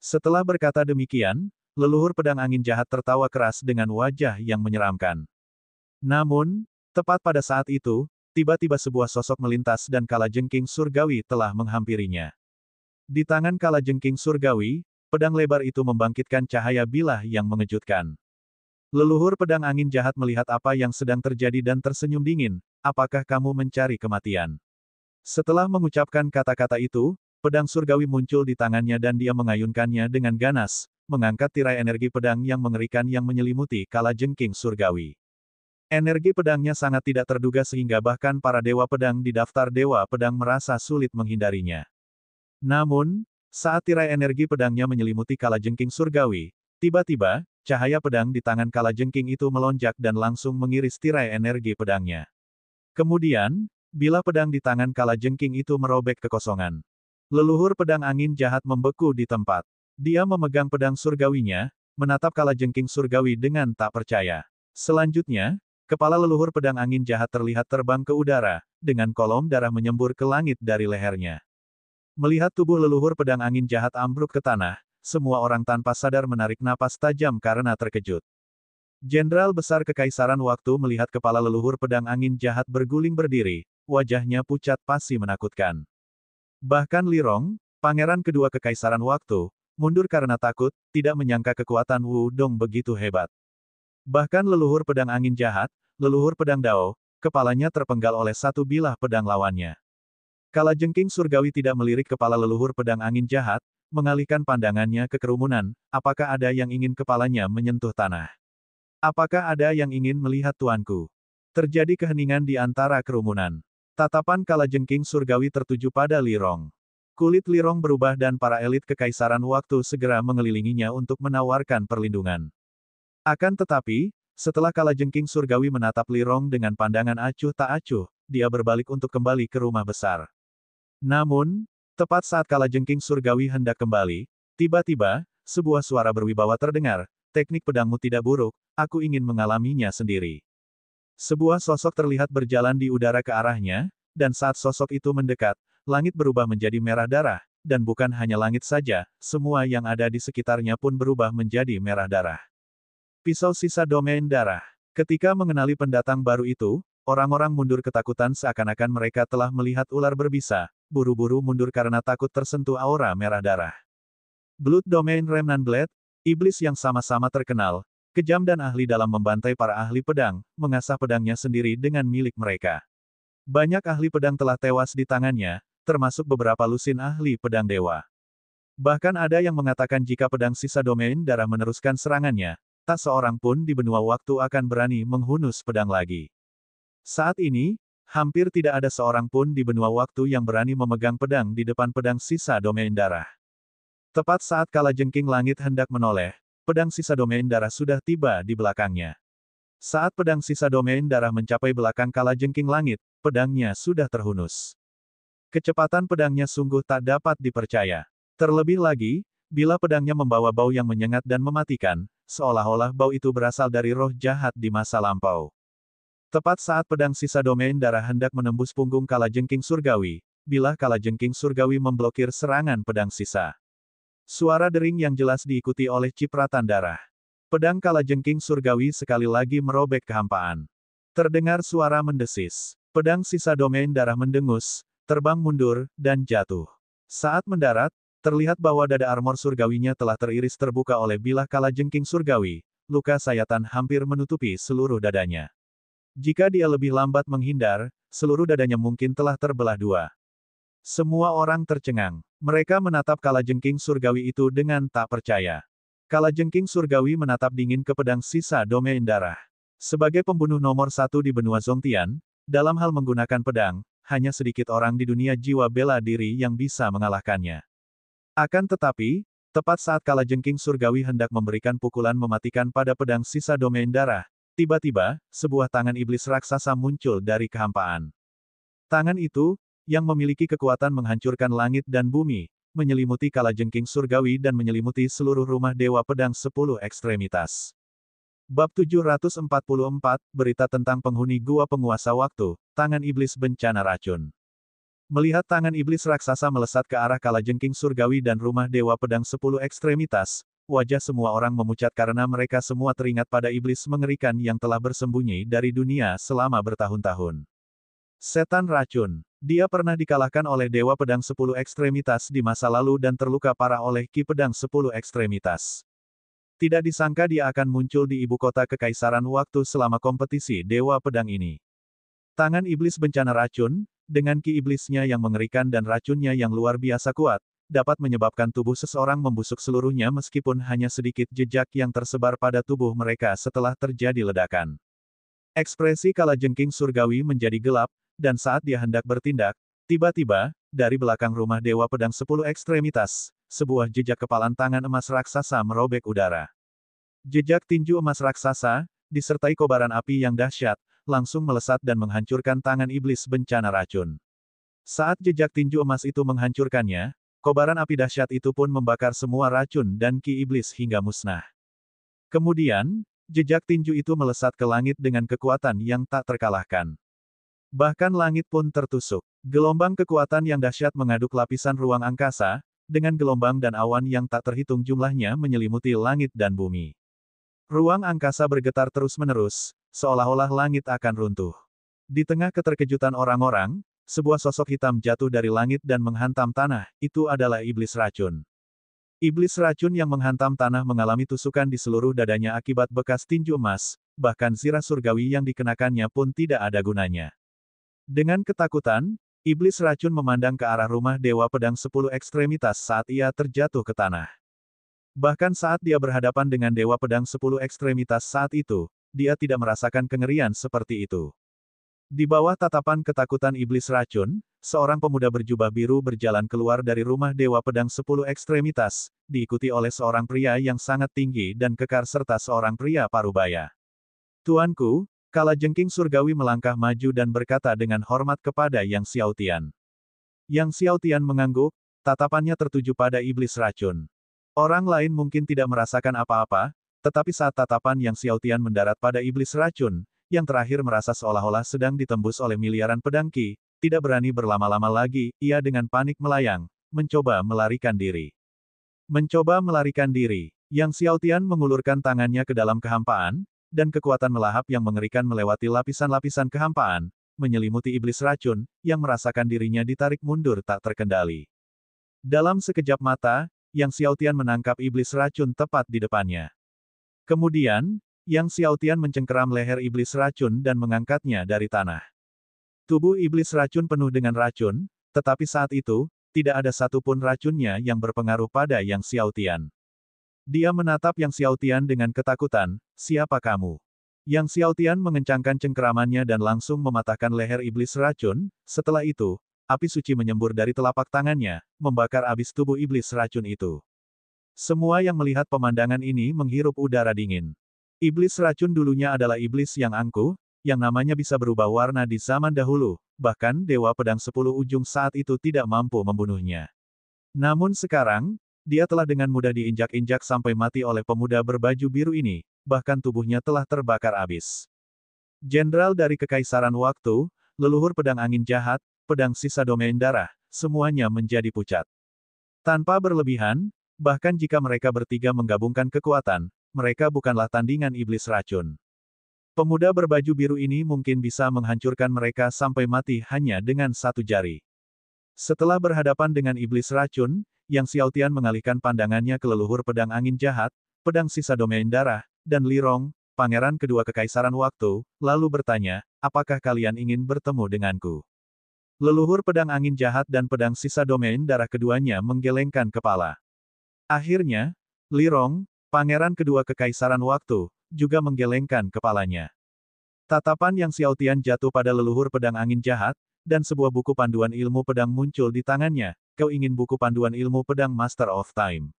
Setelah berkata demikian, leluhur pedang angin jahat tertawa keras dengan wajah yang menyeramkan. Namun, tepat pada saat itu, tiba-tiba sebuah sosok melintas dan kalajengking surgawi telah menghampirinya. Di tangan kalajengking surgawi, pedang lebar itu membangkitkan cahaya bilah yang mengejutkan. Leluhur pedang angin jahat melihat apa yang sedang terjadi dan tersenyum dingin. Apakah kamu mencari kematian? Setelah mengucapkan kata-kata itu, pedang surgawi muncul di tangannya dan dia mengayunkannya dengan ganas, mengangkat tirai energi pedang yang mengerikan yang menyelimuti kalajengking surgawi. Energi pedangnya sangat tidak terduga sehingga bahkan para dewa pedang di daftar dewa pedang merasa sulit menghindarinya. Namun, saat tirai energi pedangnya menyelimuti kalajengking surgawi, tiba-tiba, cahaya pedang di tangan kalajengking itu melonjak dan langsung mengiris tirai energi pedangnya. Kemudian, bilah pedang di tangan kalajengking itu merobek kekosongan. Leluhur pedang angin jahat membeku di tempat. Dia memegang pedang surgawinya, menatap kalajengking surgawi dengan tak percaya. Selanjutnya, kepala leluhur pedang angin jahat terlihat terbang ke udara, dengan kolom darah menyembur ke langit dari lehernya. Melihat tubuh leluhur pedang angin jahat ambruk ke tanah, semua orang tanpa sadar menarik napas tajam karena terkejut. Jenderal Besar Kekaisaran Waktu melihat kepala leluhur pedang angin jahat berguling berdiri, wajahnya pucat pasi menakutkan. Bahkan Li Rong, pangeran kedua Kekaisaran Waktu, mundur karena takut, tidak menyangka kekuatan Wu Dong begitu hebat. Bahkan leluhur pedang angin jahat, leluhur pedang Dao, kepalanya terpenggal oleh satu bilah pedang lawannya. Kalajengking surgawi tidak melirik kepala leluhur pedang angin jahat, mengalihkan pandangannya ke kerumunan, apakah ada yang ingin kepalanya menyentuh tanah? Apakah ada yang ingin melihat tuanku? Terjadi keheningan di antara kerumunan. Tatapan kalajengking surgawi tertuju pada Li Rong. Kulit Li Rong berubah dan para elit Kekaisaran Waktu segera mengelilinginya untuk menawarkan perlindungan. Akan tetapi, setelah kalajengking surgawi menatap Li Rong dengan pandangan acuh tak acuh, dia berbalik untuk kembali ke rumah besar. Namun, tepat saat kalajengking surgawi hendak kembali, tiba-tiba, sebuah suara berwibawa terdengar, teknik pedangmu tidak buruk, aku ingin mengalaminya sendiri. Sebuah sosok terlihat berjalan di udara ke arahnya, dan saat sosok itu mendekat, langit berubah menjadi merah darah, dan bukan hanya langit saja, semua yang ada di sekitarnya pun berubah menjadi merah darah. Pisau sisa domain darah. Ketika mengenali pendatang baru itu, orang-orang mundur ketakutan seakan-akan mereka telah melihat ular berbisa, buru-buru mundur karena takut tersentuh aura merah darah. Blood Domain Remnant Blade, iblis yang sama-sama terkenal, kejam dan ahli dalam membantai para ahli pedang, mengasah pedangnya sendiri dengan milik mereka. Banyak ahli pedang telah tewas di tangannya, termasuk beberapa lusin ahli pedang dewa. Bahkan ada yang mengatakan jika pedang sisa domain darah meneruskan serangannya, tak seorang pun di benua waktu akan berani menghunus pedang lagi. Saat ini, hampir tidak ada seorang pun di benua waktu yang berani memegang pedang di depan pedang sisa domain darah. Tepat saat kalajengking langit hendak menoleh, pedang sisa domain darah sudah tiba di belakangnya. Saat pedang sisa domain darah mencapai belakang kalajengking langit, pedangnya sudah terhunus. Kecepatan pedangnya sungguh tak dapat dipercaya. Terlebih lagi, bila pedangnya membawa bau yang menyengat dan mematikan, seolah-olah bau itu berasal dari roh jahat di masa lampau. Tepat saat pedang sisa domain darah hendak menembus punggung kalajengking surgawi, bilah kalajengking surgawi memblokir serangan pedang sisa. Suara dering yang jelas diikuti oleh cipratan darah. Pedang kalajengking surgawi sekali lagi merobek kehampaan. Terdengar suara mendesis. Pedang sisa domain darah mendengus, terbang mundur, dan jatuh. Saat mendarat, terlihat bahwa dada armor surgawinya telah teriris terbuka oleh bilah kalajengking surgawi, luka sayatan hampir menutupi seluruh dadanya. Jika dia lebih lambat menghindar, seluruh dadanya mungkin telah terbelah dua. Semua orang tercengang. Mereka menatap kalajengking surgawi itu dengan tak percaya. Kalajengking surgawi menatap dingin ke pedang sisa domain darah. Sebagai pembunuh nomor satu di benua Zongtian, dalam hal menggunakan pedang, hanya sedikit orang di dunia jiwa bela diri yang bisa mengalahkannya. Akan tetapi, tepat saat kalajengking surgawi hendak memberikan pukulan mematikan pada pedang sisa domain darah, tiba-tiba, sebuah tangan iblis raksasa muncul dari kehampaan. Tangan itu, yang memiliki kekuatan menghancurkan langit dan bumi, menyelimuti kalajengking surgawi dan menyelimuti seluruh rumah dewa pedang 10 ekstremitas. Bab 744, Berita tentang penghuni Gua Penguasa Waktu, Tangan Iblis Bencana Racun. Melihat tangan iblis raksasa melesat ke arah kalajengking surgawi dan rumah dewa pedang 10 ekstremitas, wajah semua orang memucat karena mereka semua teringat pada iblis mengerikan yang telah bersembunyi dari dunia selama bertahun-tahun. Setan racun. Dia pernah dikalahkan oleh dewa pedang 10 ekstremitas di masa lalu dan terluka parah oleh ki pedang 10 ekstremitas. Tidak disangka dia akan muncul di ibu kota Kekaisaran Waktu selama kompetisi dewa pedang ini. Tangan iblis bencana racun, dengan ki iblisnya yang mengerikan dan racunnya yang luar biasa kuat, dapat menyebabkan tubuh seseorang membusuk seluruhnya meskipun hanya sedikit jejak yang tersebar pada tubuh mereka setelah terjadi ledakan. Ekspresi kalajengking surgawi menjadi gelap, dan saat dia hendak bertindak, tiba-tiba, dari belakang rumah dewa pedang 10 ekstremitas, sebuah jejak kepalan tangan emas raksasa merobek udara. Jejak tinju emas raksasa, disertai kobaran api yang dahsyat, langsung melesat dan menghancurkan tangan iblis bencana racun. Saat jejak tinju emas itu menghancurkannya, kobaran api dahsyat itu pun membakar semua racun dan ki iblis hingga musnah. Kemudian, jejak tinju itu melesat ke langit dengan kekuatan yang tak terkalahkan. Bahkan langit pun tertusuk. Gelombang kekuatan yang dahsyat mengaduk lapisan ruang angkasa, dengan gelombang dan awan yang tak terhitung jumlahnya menyelimuti langit dan bumi. Ruang angkasa bergetar terus-menerus, seolah-olah langit akan runtuh. Di tengah keterkejutan orang-orang, sebuah sosok hitam jatuh dari langit dan menghantam tanah, itu adalah iblis racun. Iblis racun yang menghantam tanah mengalami tusukan di seluruh dadanya akibat bekas tinju emas, bahkan zirah surgawi yang dikenakannya pun tidak ada gunanya. Dengan ketakutan, iblis racun memandang ke arah rumah Dewa Pedang 10 Ekstremitas saat ia terjatuh ke tanah. Bahkan saat dia berhadapan dengan Dewa Pedang 10 Ekstremitas saat itu, dia tidak merasakan kengerian seperti itu. Di bawah tatapan ketakutan iblis racun, seorang pemuda berjubah biru berjalan keluar dari rumah Dewa Pedang 10 Ekstremitas, diikuti oleh seorang pria yang sangat tinggi dan kekar serta seorang pria parubaya. Tuanku, Kalajengking surgawi melangkah maju dan berkata dengan hormat kepada Yang Xiaotian. Yang Xiaotian mengangguk, tatapannya tertuju pada iblis racun. Orang lain mungkin tidak merasakan apa-apa, tetapi saat tatapan Yang Xiaotian mendarat pada iblis racun, yang terakhir merasa seolah-olah sedang ditembus oleh miliaran pedang Qi, tidak berani berlama-lama lagi, ia dengan panik melayang, mencoba melarikan diri. Mencoba melarikan diri, Yang Xiaotian mengulurkan tangannya ke dalam kehampaan, dan kekuatan melahap yang mengerikan melewati lapisan-lapisan kehampaan, menyelimuti iblis racun, yang merasakan dirinya ditarik mundur tak terkendali. Dalam sekejap mata, Yang Xiaotian menangkap iblis racun tepat di depannya. Kemudian, Yang Xiaotian mencengkeram leher iblis racun dan mengangkatnya dari tanah. Tubuh iblis racun penuh dengan racun, tetapi saat itu, tidak ada satupun racunnya yang berpengaruh pada Yang Xiaotian. Dia menatap Yang Xiaotian dengan ketakutan, siapa kamu? Yang Xiaotian mengencangkan cengkeramannya dan langsung mematahkan leher iblis racun, setelah itu, api suci menyembur dari telapak tangannya, membakar abis tubuh iblis racun itu. Semua yang melihat pemandangan ini menghirup udara dingin. Iblis racun dulunya adalah iblis yang angkuh, yang namanya bisa berubah warna di zaman dahulu, bahkan Dewa Pedang 10 Ujung saat itu tidak mampu membunuhnya. Namun sekarang, dia telah dengan mudah diinjak-injak sampai mati oleh pemuda berbaju biru ini, bahkan tubuhnya telah terbakar abis. Jenderal dari Kekaisaran Waktu, leluhur pedang angin jahat, pedang sisa domain darah, semuanya menjadi pucat. Tanpa berlebihan, bahkan jika mereka bertiga menggabungkan kekuatan, mereka bukanlah tandingan iblis racun. Pemuda berbaju biru ini mungkin bisa menghancurkan mereka sampai mati hanya dengan satu jari. Setelah berhadapan dengan iblis racun, Yang Xiaotian mengalihkan pandangannya ke leluhur pedang angin jahat, pedang sisa domain darah, dan Li Rong, pangeran kedua Kekaisaran Waktu, lalu bertanya, apakah kalian ingin bertemu denganku? Leluhur pedang angin jahat dan pedang sisa domain darah keduanya menggelengkan kepala. Akhirnya, Li Rong, pangeran kedua Kekaisaran Waktu, juga menggelengkan kepalanya. Tatapan Yang Xiaotian jatuh pada leluhur pedang angin jahat, dan sebuah buku panduan ilmu pedang muncul di tangannya. Kau ingin buku panduan ilmu pedang Master of Time?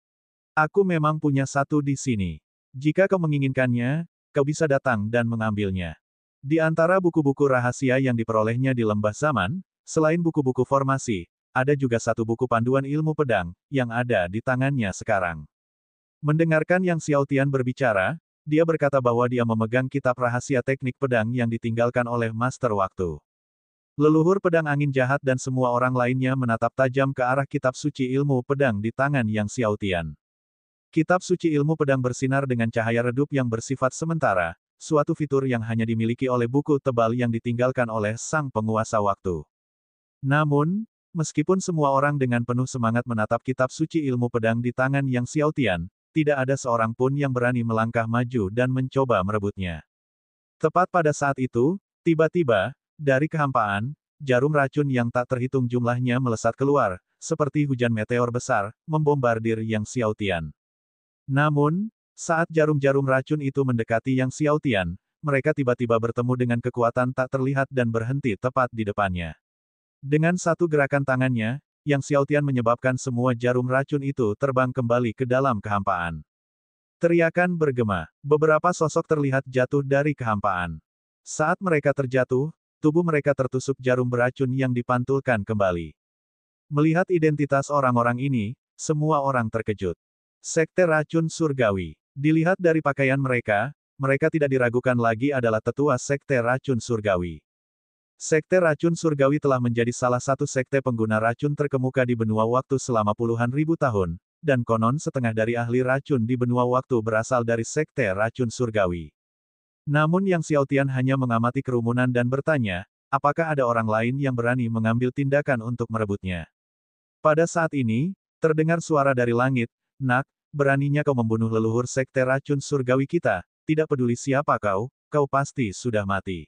Aku memang punya satu di sini. Jika kau menginginkannya, kau bisa datang dan mengambilnya. Di antara buku-buku rahasia yang diperolehnya di lembah zaman, selain buku-buku formasi, ada juga satu buku panduan ilmu pedang, yang ada di tangannya sekarang. Mendengarkan Yang Xiaotian berbicara, dia berkata bahwa dia memegang kitab rahasia teknik pedang yang ditinggalkan oleh Master Waktu. Leluhur pedang angin jahat dan semua orang lainnya menatap tajam ke arah kitab suci ilmu pedang di tangan Yang Xiaotian. Kitab suci ilmu pedang bersinar dengan cahaya redup yang bersifat sementara, suatu fitur yang hanya dimiliki oleh buku tebal yang ditinggalkan oleh sang penguasa waktu. Namun, meskipun semua orang dengan penuh semangat menatap kitab suci ilmu pedang di tangan Yang Xiaotian, tidak ada seorang pun yang berani melangkah maju dan mencoba merebutnya. Tepat pada saat itu, tiba-tiba, dari kehampaan, jarum racun yang tak terhitung jumlahnya melesat keluar, seperti hujan meteor besar, membombardir Yang Xiaotian. Namun, saat jarum-jarum racun itu mendekati Yang Xiaotian, mereka tiba-tiba bertemu dengan kekuatan tak terlihat dan berhenti tepat di depannya. Dengan satu gerakan tangannya, Yang Xiaotian menyebabkan semua jarum racun itu terbang kembali ke dalam kehampaan. Teriakan bergema, beberapa sosok terlihat jatuh dari kehampaan. Saat mereka terjatuh, tubuh mereka tertusuk jarum beracun yang dipantulkan kembali. Melihat identitas orang-orang ini, semua orang terkejut. Sekte Racun Surgawi. Dilihat dari pakaian mereka, mereka tidak diragukan lagi adalah tetua Sekte Racun Surgawi. Sekte Racun Surgawi telah menjadi salah satu sekte pengguna racun terkemuka di benua waktu selama puluhan ribu tahun, dan konon setengah dari ahli racun di benua waktu berasal dari Sekte Racun Surgawi. Namun Yang Xiaotian hanya mengamati kerumunan dan bertanya, apakah ada orang lain yang berani mengambil tindakan untuk merebutnya. Pada saat ini, terdengar suara dari langit, "Nak, beraninya kau membunuh leluhur Sekte Racun Surgawi kita, tidak peduli siapa kau, kau pasti sudah mati."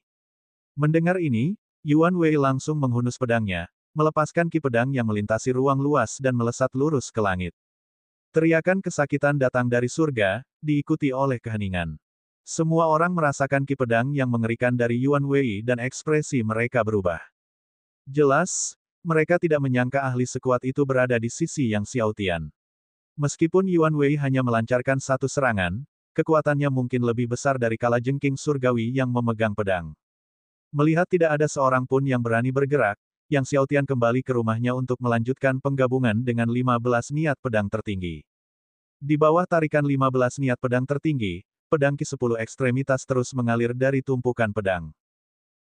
Mendengar ini, Yuan Wei langsung menghunus pedangnya, melepaskan ki pedang yang melintasi ruang luas dan melesat lurus ke langit. Teriakan kesakitan datang dari surga, diikuti oleh keheningan. Semua orang merasakan ki pedang yang mengerikan dari Yuan Wei dan ekspresi mereka berubah. Jelas, mereka tidak menyangka ahli sekuat itu berada di sisi Yang Xiaotian. Meskipun Yuan Wei hanya melancarkan satu serangan, kekuatannya mungkin lebih besar dari kalajengking surgawi yang memegang pedang. Melihat tidak ada seorang pun yang berani bergerak, Yang Xiaotian kembali ke rumahnya untuk melanjutkan penggabungan dengan 15 niat pedang tertinggi. Di bawah tarikan 15 niat pedang tertinggi, pedang Ki-10 ekstremitas terus mengalir dari tumpukan pedang.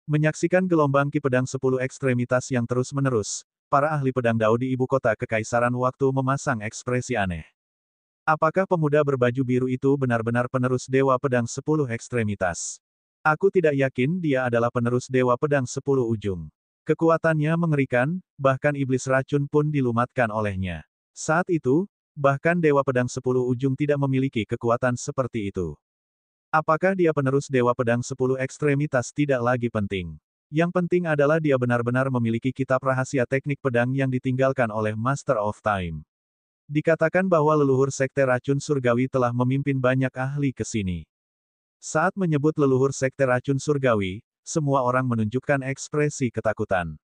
Menyaksikan gelombang Ki pedang 10 ekstremitas yang terus-menerus, para ahli pedang Dao di ibu kota kekaisaran waktu memasang ekspresi aneh. Apakah pemuda berbaju biru itu benar-benar penerus Dewa Pedang 10 ekstremitas? Aku tidak yakin dia adalah penerus Dewa Pedang 10 ujung. Kekuatannya mengerikan, bahkan iblis racun pun dilumatkan olehnya. Saat itu, bahkan Dewa Pedang 10 ujung tidak memiliki kekuatan seperti itu. Apakah dia penerus Dewa Pedang 10 ekstremitas tidak lagi penting. Yang penting adalah dia benar-benar memiliki kitab rahasia teknik pedang yang ditinggalkan oleh Master of Time. Dikatakan bahwa leluhur Sekte Racun Surgawi telah memimpin banyak ahli ke sini. Saat menyebut leluhur Sekte Racun Surgawi, semua orang menunjukkan ekspresi ketakutan.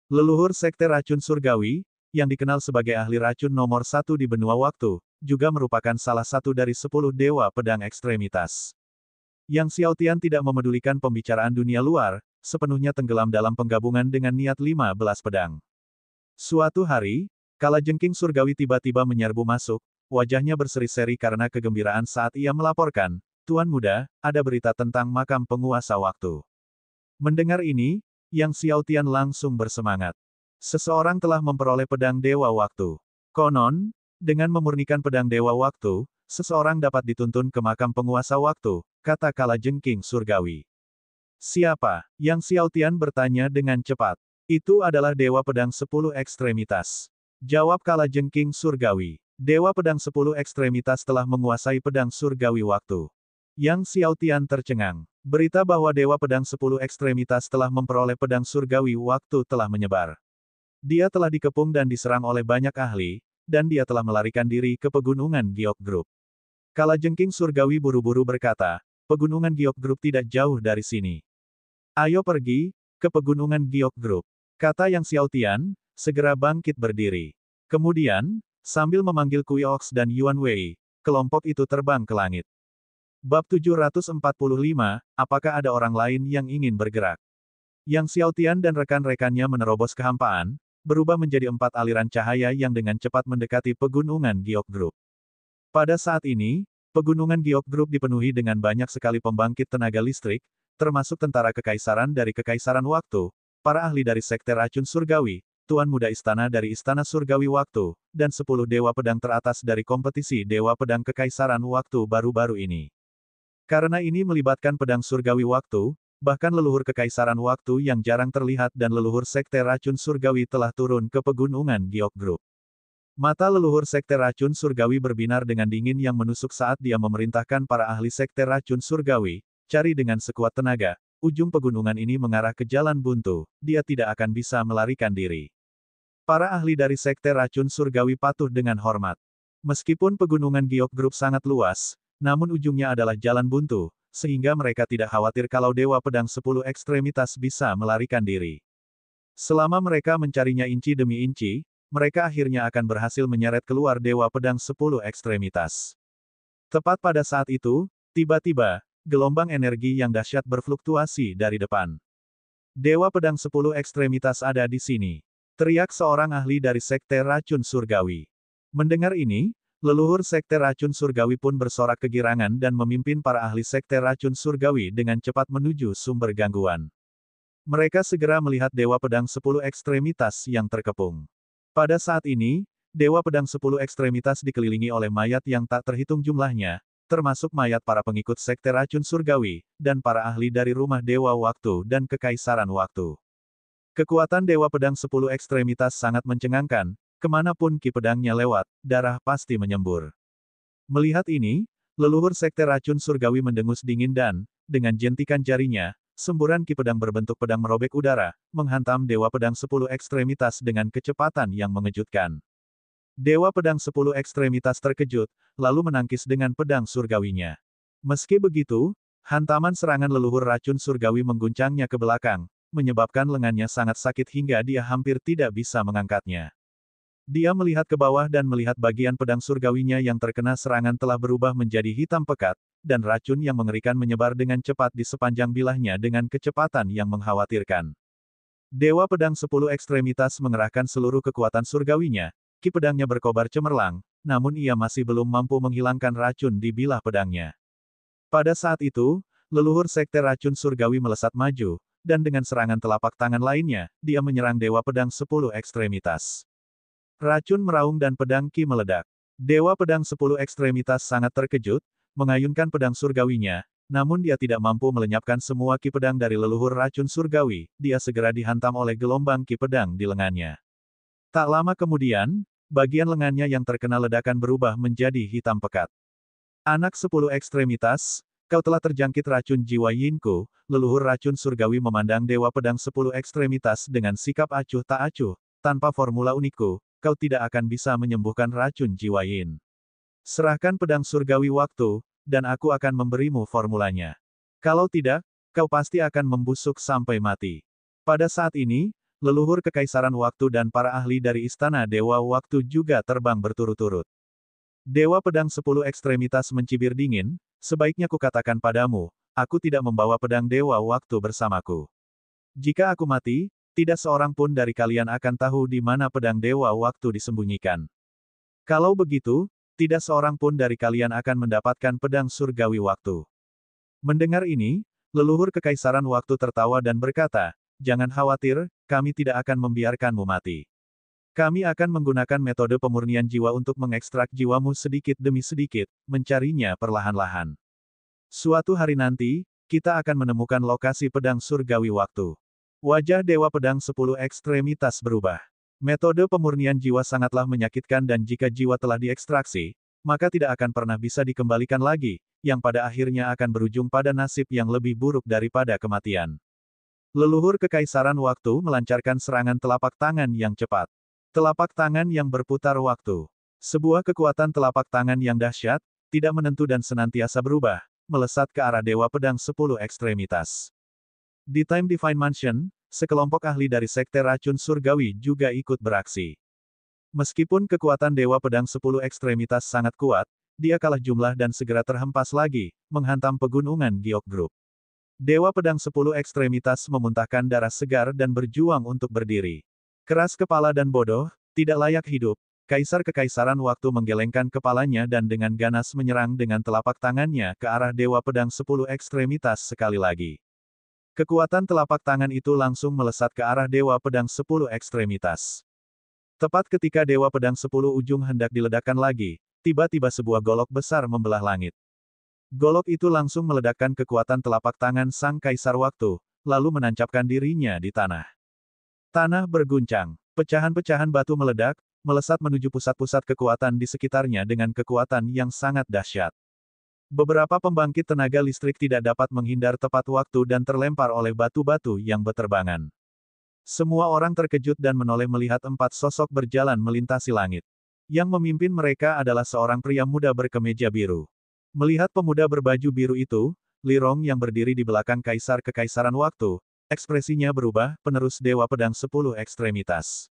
Leluhur Sekte Racun Surgawi, yang dikenal sebagai ahli racun nomor 1 di benua waktu, juga merupakan salah satu dari 10 Dewa Pedang ekstremitas. Yang Xiaotian tidak memedulikan pembicaraan dunia luar, sepenuhnya tenggelam dalam penggabungan dengan niat 15 pedang. Suatu hari, kalajengking surgawi tiba-tiba menyerbu masuk, wajahnya berseri-seri karena kegembiraan saat ia melaporkan, "Tuan Muda, ada berita tentang makam penguasa waktu." Mendengar ini, Yang Xiaotian langsung bersemangat. Seseorang telah memperoleh pedang Dewa Waktu. Konon, dengan memurnikan pedang Dewa Waktu, seseorang dapat dituntun ke makam penguasa waktu, kata kalajengking surgawi. Siapa? Yang Xiaotian bertanya dengan cepat. Itu adalah Dewa Pedang 10 ekstremitas. Jawab kalajengking surgawi. Dewa Pedang 10 ekstremitas telah menguasai pedang surgawi waktu. Yang Xiaotian tercengang. Berita bahwa Dewa Pedang 10 ekstremitas telah memperoleh pedang surgawi waktu telah menyebar. Dia telah dikepung dan diserang oleh banyak ahli, dan dia telah melarikan diri ke pegunungan Giok Group. Kalajengking surgawi buru-buru berkata, pegunungan Giok Group tidak jauh dari sini. Ayo pergi ke pegunungan Giok Group, kata Yang Xiaotian, segera bangkit berdiri. Kemudian, sambil memanggil Kui Ox dan Yuan Wei, kelompok itu terbang ke langit. Bab 745, apakah ada orang lain yang ingin bergerak? Yang Xiaotian dan rekan-rekannya menerobos kehampaan, berubah menjadi 4 aliran cahaya yang dengan cepat mendekati pegunungan Giok Group. Pada saat ini, pegunungan Giok Group dipenuhi dengan banyak sekali pembangkit tenaga listrik, termasuk tentara kekaisaran dari Kekaisaran Waktu, para ahli dari Sekte Racun Surgawi, Tuan Muda Istana dari Istana Surgawi Waktu, dan 10 Dewa Pedang teratas dari kompetisi Dewa Pedang Kekaisaran Waktu baru-baru ini. Karena ini melibatkan pedang Surgawi Waktu, bahkan leluhur Kekaisaran Waktu yang jarang terlihat dan leluhur Sekte Racun Surgawi telah turun ke pegunungan Giok Group. Mata leluhur Sekte Racun Surgawi berbinar dengan dingin yang menusuk saat dia memerintahkan para ahli Sekte Racun Surgawi, cari dengan sekuat tenaga, ujung pegunungan ini mengarah ke jalan buntu, dia tidak akan bisa melarikan diri. Para ahli dari Sekte Racun Surgawi patuh dengan hormat. Meskipun pegunungan Giok Group sangat luas, namun ujungnya adalah jalan buntu, sehingga mereka tidak khawatir kalau Dewa Pedang 10 ekstremitas bisa melarikan diri. Selama mereka mencarinya inci demi inci, mereka akhirnya akan berhasil menyeret keluar Dewa Pedang 10 ekstremitas. Tepat pada saat itu, tiba-tiba, gelombang energi yang dahsyat berfluktuasi dari depan. Dewa Pedang 10 ekstremitas ada di sini. Teriak seorang ahli dari Sekte Racun Surgawi. Mendengar ini, Leluhur Sekte Racun Surgawi pun bersorak kegirangan dan memimpin para ahli Sekte Racun Surgawi dengan cepat menuju sumber gangguan. Mereka segera melihat Dewa Pedang 10 Ekstremitas yang terkepung. Pada saat ini, Dewa Pedang 10 Ekstremitas dikelilingi oleh mayat yang tak terhitung jumlahnya, termasuk mayat para pengikut Sekte Racun Surgawi, dan para ahli dari Rumah Dewa Waktu dan Kekaisaran Waktu. Kekuatan Dewa Pedang 10 Ekstremitas sangat mencengangkan, kemanapun ki pedangnya lewat, darah pasti menyembur. Melihat ini, leluhur Sekte Racun Surgawi mendengus dingin dan, dengan jentikan jarinya, semburan ki pedang berbentuk pedang merobek udara, menghantam Dewa Pedang 10 Ekstremitas dengan kecepatan yang mengejutkan. Dewa Pedang 10 Ekstremitas terkejut, lalu menangkis dengan pedang surgawinya. Meski begitu, hantaman serangan leluhur racun surgawi mengguncangnya ke belakang, menyebabkan lengannya sangat sakit hingga dia hampir tidak bisa mengangkatnya. Dia melihat ke bawah dan melihat bagian pedang surgawinya yang terkena serangan telah berubah menjadi hitam pekat, dan racun yang mengerikan menyebar dengan cepat di sepanjang bilahnya dengan kecepatan yang mengkhawatirkan. Dewa Pedang 10 Ekstremitas mengerahkan seluruh kekuatan surgawinya, ki pedangnya berkobar cemerlang, namun ia masih belum mampu menghilangkan racun di bilah pedangnya. Pada saat itu, leluhur Sekte Racun Surgawi melesat maju, dan dengan serangan telapak tangan lainnya, dia menyerang Dewa Pedang 10 Ekstremitas. Racun meraung dan pedang ki meledak. Dewa Pedang 10 Ekstremitas sangat terkejut, mengayunkan pedang surgawinya, namun dia tidak mampu melenyapkan semua ki pedang dari leluhur racun surgawi, dia segera dihantam oleh gelombang ki pedang di lengannya. Tak lama kemudian, bagian lengannya yang terkena ledakan berubah menjadi hitam pekat. Anak 10 Ekstremitas, kau telah terjangkit racun jiwa Yinku, leluhur racun surgawi memandang Dewa Pedang 10 Ekstremitas dengan sikap acuh tak acuh, tanpa formula unikku, kau tidak akan bisa menyembuhkan racun jiwa Yin. Serahkan pedang surgawi waktu, dan aku akan memberimu formulanya. Kalau tidak, kau pasti akan membusuk sampai mati. Pada saat ini, leluhur Kekaisaran Waktu dan para ahli dari Istana Dewa Waktu juga terbang berturut-turut. Dewa Pedang 10 Ekstremitas mencibir dingin, sebaiknya kukatakan padamu, aku tidak membawa pedang Dewa Waktu bersamaku. Jika aku mati, tidak seorang pun dari kalian akan tahu di mana pedang Dewa Waktu disembunyikan. Kalau begitu, tidak seorang pun dari kalian akan mendapatkan pedang surgawi waktu. Mendengar ini, leluhur Kekaisaran Waktu tertawa dan berkata, jangan khawatir, kami tidak akan membiarkanmu mati. Kami akan menggunakan metode pemurnian jiwa untuk mengekstrak jiwamu sedikit demi sedikit, mencarinya perlahan-lahan. Suatu hari nanti, kita akan menemukan lokasi pedang surgawi waktu. Wajah Dewa Pedang 10 Ekstremitas berubah. Metode pemurnian jiwa sangatlah menyakitkan dan jika jiwa telah diekstraksi, maka tidak akan pernah bisa dikembalikan lagi, yang pada akhirnya akan berujung pada nasib yang lebih buruk daripada kematian. Leluhur Kekaisaran Waktu melancarkan serangan telapak tangan yang cepat. Telapak tangan yang berputar waktu. Sebuah kekuatan telapak tangan yang dahsyat, tidak menentu dan senantiasa berubah, melesat ke arah Dewa Pedang 10 Ekstremitas. Di Time Divine Mansion, sekelompok ahli dari Sekte Racun Surgawi juga ikut beraksi. Meskipun kekuatan Dewa Pedang 10 Ekstremitas sangat kuat, dia kalah jumlah dan segera terhempas lagi, menghantam pegunungan Giok Group. Dewa Pedang 10 Ekstremitas memuntahkan darah segar dan berjuang untuk berdiri. Keras kepala dan bodoh, tidak layak hidup, Kaisar Kekaisaran Waktu menggelengkan kepalanya dan dengan ganas menyerang dengan telapak tangannya ke arah Dewa Pedang 10 Ekstremitas sekali lagi. Kekuatan telapak tangan itu langsung melesat ke arah Dewa Pedang 10 Ekstremitas. Tepat ketika Dewa Pedang 10 ujung hendak diledakkan lagi, tiba-tiba sebuah golok besar membelah langit. Golok itu langsung meledakkan kekuatan telapak tangan Sang Kaisar Waktu, lalu menancapkan dirinya di tanah. Tanah berguncang, pecahan-pecahan batu meledak, melesat menuju pusat-pusat kekuatan di sekitarnya dengan kekuatan yang sangat dahsyat. Beberapa pembangkit tenaga listrik tidak dapat menghindar tepat waktu dan terlempar oleh batu-batu yang beterbangan. Semua orang terkejut dan menoleh melihat 4 sosok berjalan melintasi langit. Yang memimpin mereka adalah seorang pria muda berkemeja biru. Melihat pemuda berbaju biru itu, Li Rong yang berdiri di belakang Kaisar Kekaisaran Waktu, ekspresinya berubah, penerus Dewa Pedang 10 Ekstremitas.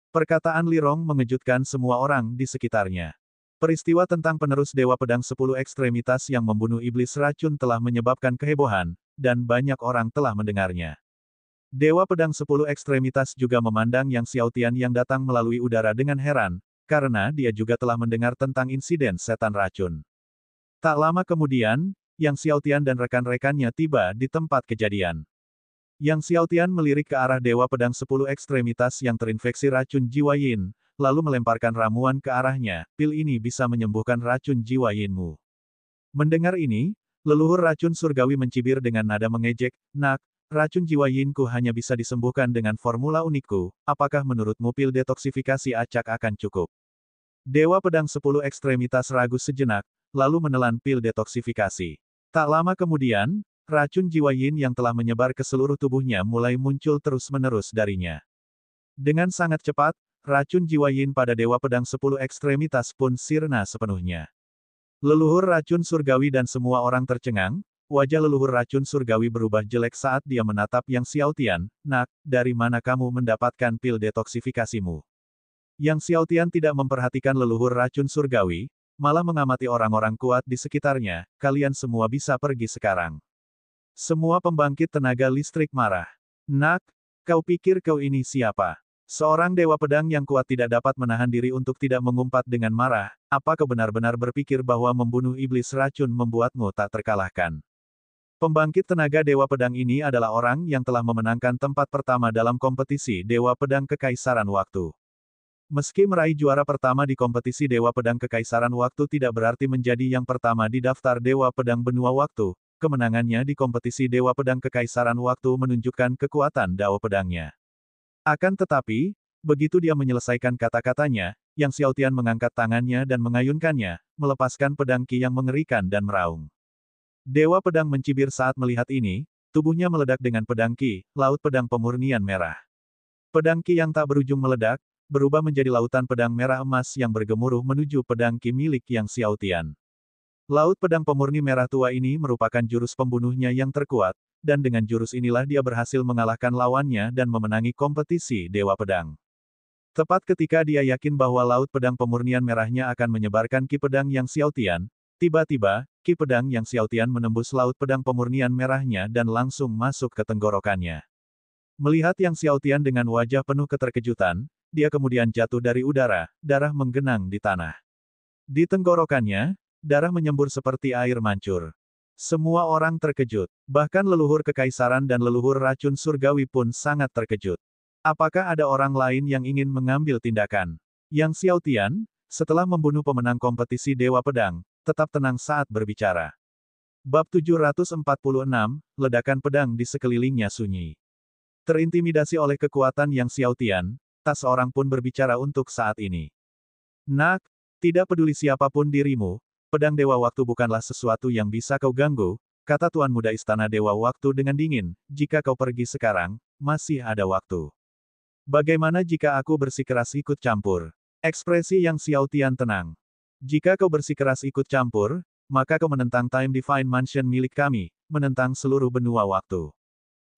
Perkataan Li Rong mengejutkan semua orang di sekitarnya. Peristiwa tentang penerus Dewa Pedang 10 Ekstremitas yang membunuh iblis racun telah menyebabkan kehebohan, dan banyak orang telah mendengarnya. Dewa Pedang 10 Ekstremitas juga memandang Yang Xiaotian yang datang melalui udara dengan heran, karena dia juga telah mendengar tentang insiden setan racun. Tak lama kemudian, Yang Xiaotian dan rekan-rekannya tiba di tempat kejadian. Yang Xiaotian melirik ke arah Dewa Pedang 10 ekstremitas yang terinfeksi racun jiwa Yin, lalu melemparkan ramuan ke arahnya. Pil ini bisa menyembuhkan racun jiwa Yinmu. Mendengar ini, leluhur racun surgawi mencibir dengan nada mengejek, "Nak, racun jiwa Yinku hanya bisa disembuhkan dengan formula unikku, apakah menurutmu pil detoksifikasi acak akan cukup?" Dewa Pedang 10 ekstremitas ragu sejenak, lalu menelan pil detoksifikasi. Tak lama kemudian, racun jiwa Yin yang telah menyebar ke seluruh tubuhnya mulai muncul terus-menerus darinya. Dengan sangat cepat, racun jiwa Yin pada Dewa Pedang 10 ekstremitas pun sirna sepenuhnya. Leluhur racun surgawi dan semua orang tercengang, wajah leluhur racun surgawi berubah jelek saat dia menatap Yang Xiaotian. "Nak, dari mana kamu mendapatkan pil detoksifikasimu?" Yang Xiaotian tidak memperhatikan leluhur racun surgawi, malah mengamati orang-orang kuat di sekitarnya. "Kalian semua bisa pergi sekarang." Semua pembangkit tenaga listrik marah. "Nak, kau pikir kau ini siapa?" Seorang dewa pedang yang kuat tidak dapat menahan diri untuk tidak mengumpat dengan marah. "Apa kau benar-benar berpikir bahwa membunuh iblis racun membuatmu tak terkalahkan?" Pembangkit tenaga dewa pedang ini adalah orang yang telah memenangkan tempat pertama dalam kompetisi Dewa Pedang Kekaisaran Waktu. Meski meraih juara pertama di kompetisi Dewa Pedang Kekaisaran Waktu tidak berarti menjadi yang pertama di daftar Dewa Pedang Benua Waktu, kemenangannya di kompetisi Dewa Pedang Kekaisaran Waktu menunjukkan kekuatan Dao Pedangnya. Akan tetapi, begitu dia menyelesaikan kata-katanya, Yang Xiaotian mengangkat tangannya dan mengayunkannya, melepaskan pedang Qi yang mengerikan dan meraung. Dewa Pedang mencibir saat melihat ini, tubuhnya meledak dengan pedang Qi, laut pedang pemurnian merah. Pedang Qi yang tak berujung meledak, berubah menjadi lautan pedang merah emas yang bergemuruh menuju pedang Qi milik Yang Xiaotian. Laut pedang pemurni merah tua ini merupakan jurus pembunuhnya yang terkuat, dan dengan jurus inilah dia berhasil mengalahkan lawannya dan memenangi kompetisi Dewa Pedang. Tepat ketika dia yakin bahwa laut pedang pemurnian merahnya akan menyebarkan Qi pedang Yang Xiaotian, tiba-tiba, Qi pedang Yang Xiaotian menembus laut pedang pemurnian merahnya dan langsung masuk ke tenggorokannya. Melihat Yang Xiaotian dengan wajah penuh keterkejutan, dia kemudian jatuh dari udara, darah menggenang di tanah. Di tenggorokannya, darah menyembur seperti air mancur. Semua orang terkejut, bahkan leluhur kekaisaran dan leluhur racun surgawi pun sangat terkejut. Apakah ada orang lain yang ingin mengambil tindakan? Yang Xiaotian, setelah membunuh pemenang kompetisi Dewa Pedang, tetap tenang saat berbicara. Bab 746, ledakan pedang di sekelilingnya sunyi. Terintimidasi oleh kekuatan Yang Xiaotian, tak seorang pun berbicara untuk saat ini. "Nak, tidak peduli siapapun dirimu, pedang Dewa Waktu bukanlah sesuatu yang bisa kau ganggu," kata Tuan Muda Istana Dewa Waktu dengan dingin. "Jika kau pergi sekarang, masih ada waktu. Bagaimana jika aku bersikeras ikut campur?" Ekspresi Yang Xiaotian tenang. "Jika kau bersikeras ikut campur, maka kau menentang Time Divine Mansion milik kami, menentang seluruh benua waktu."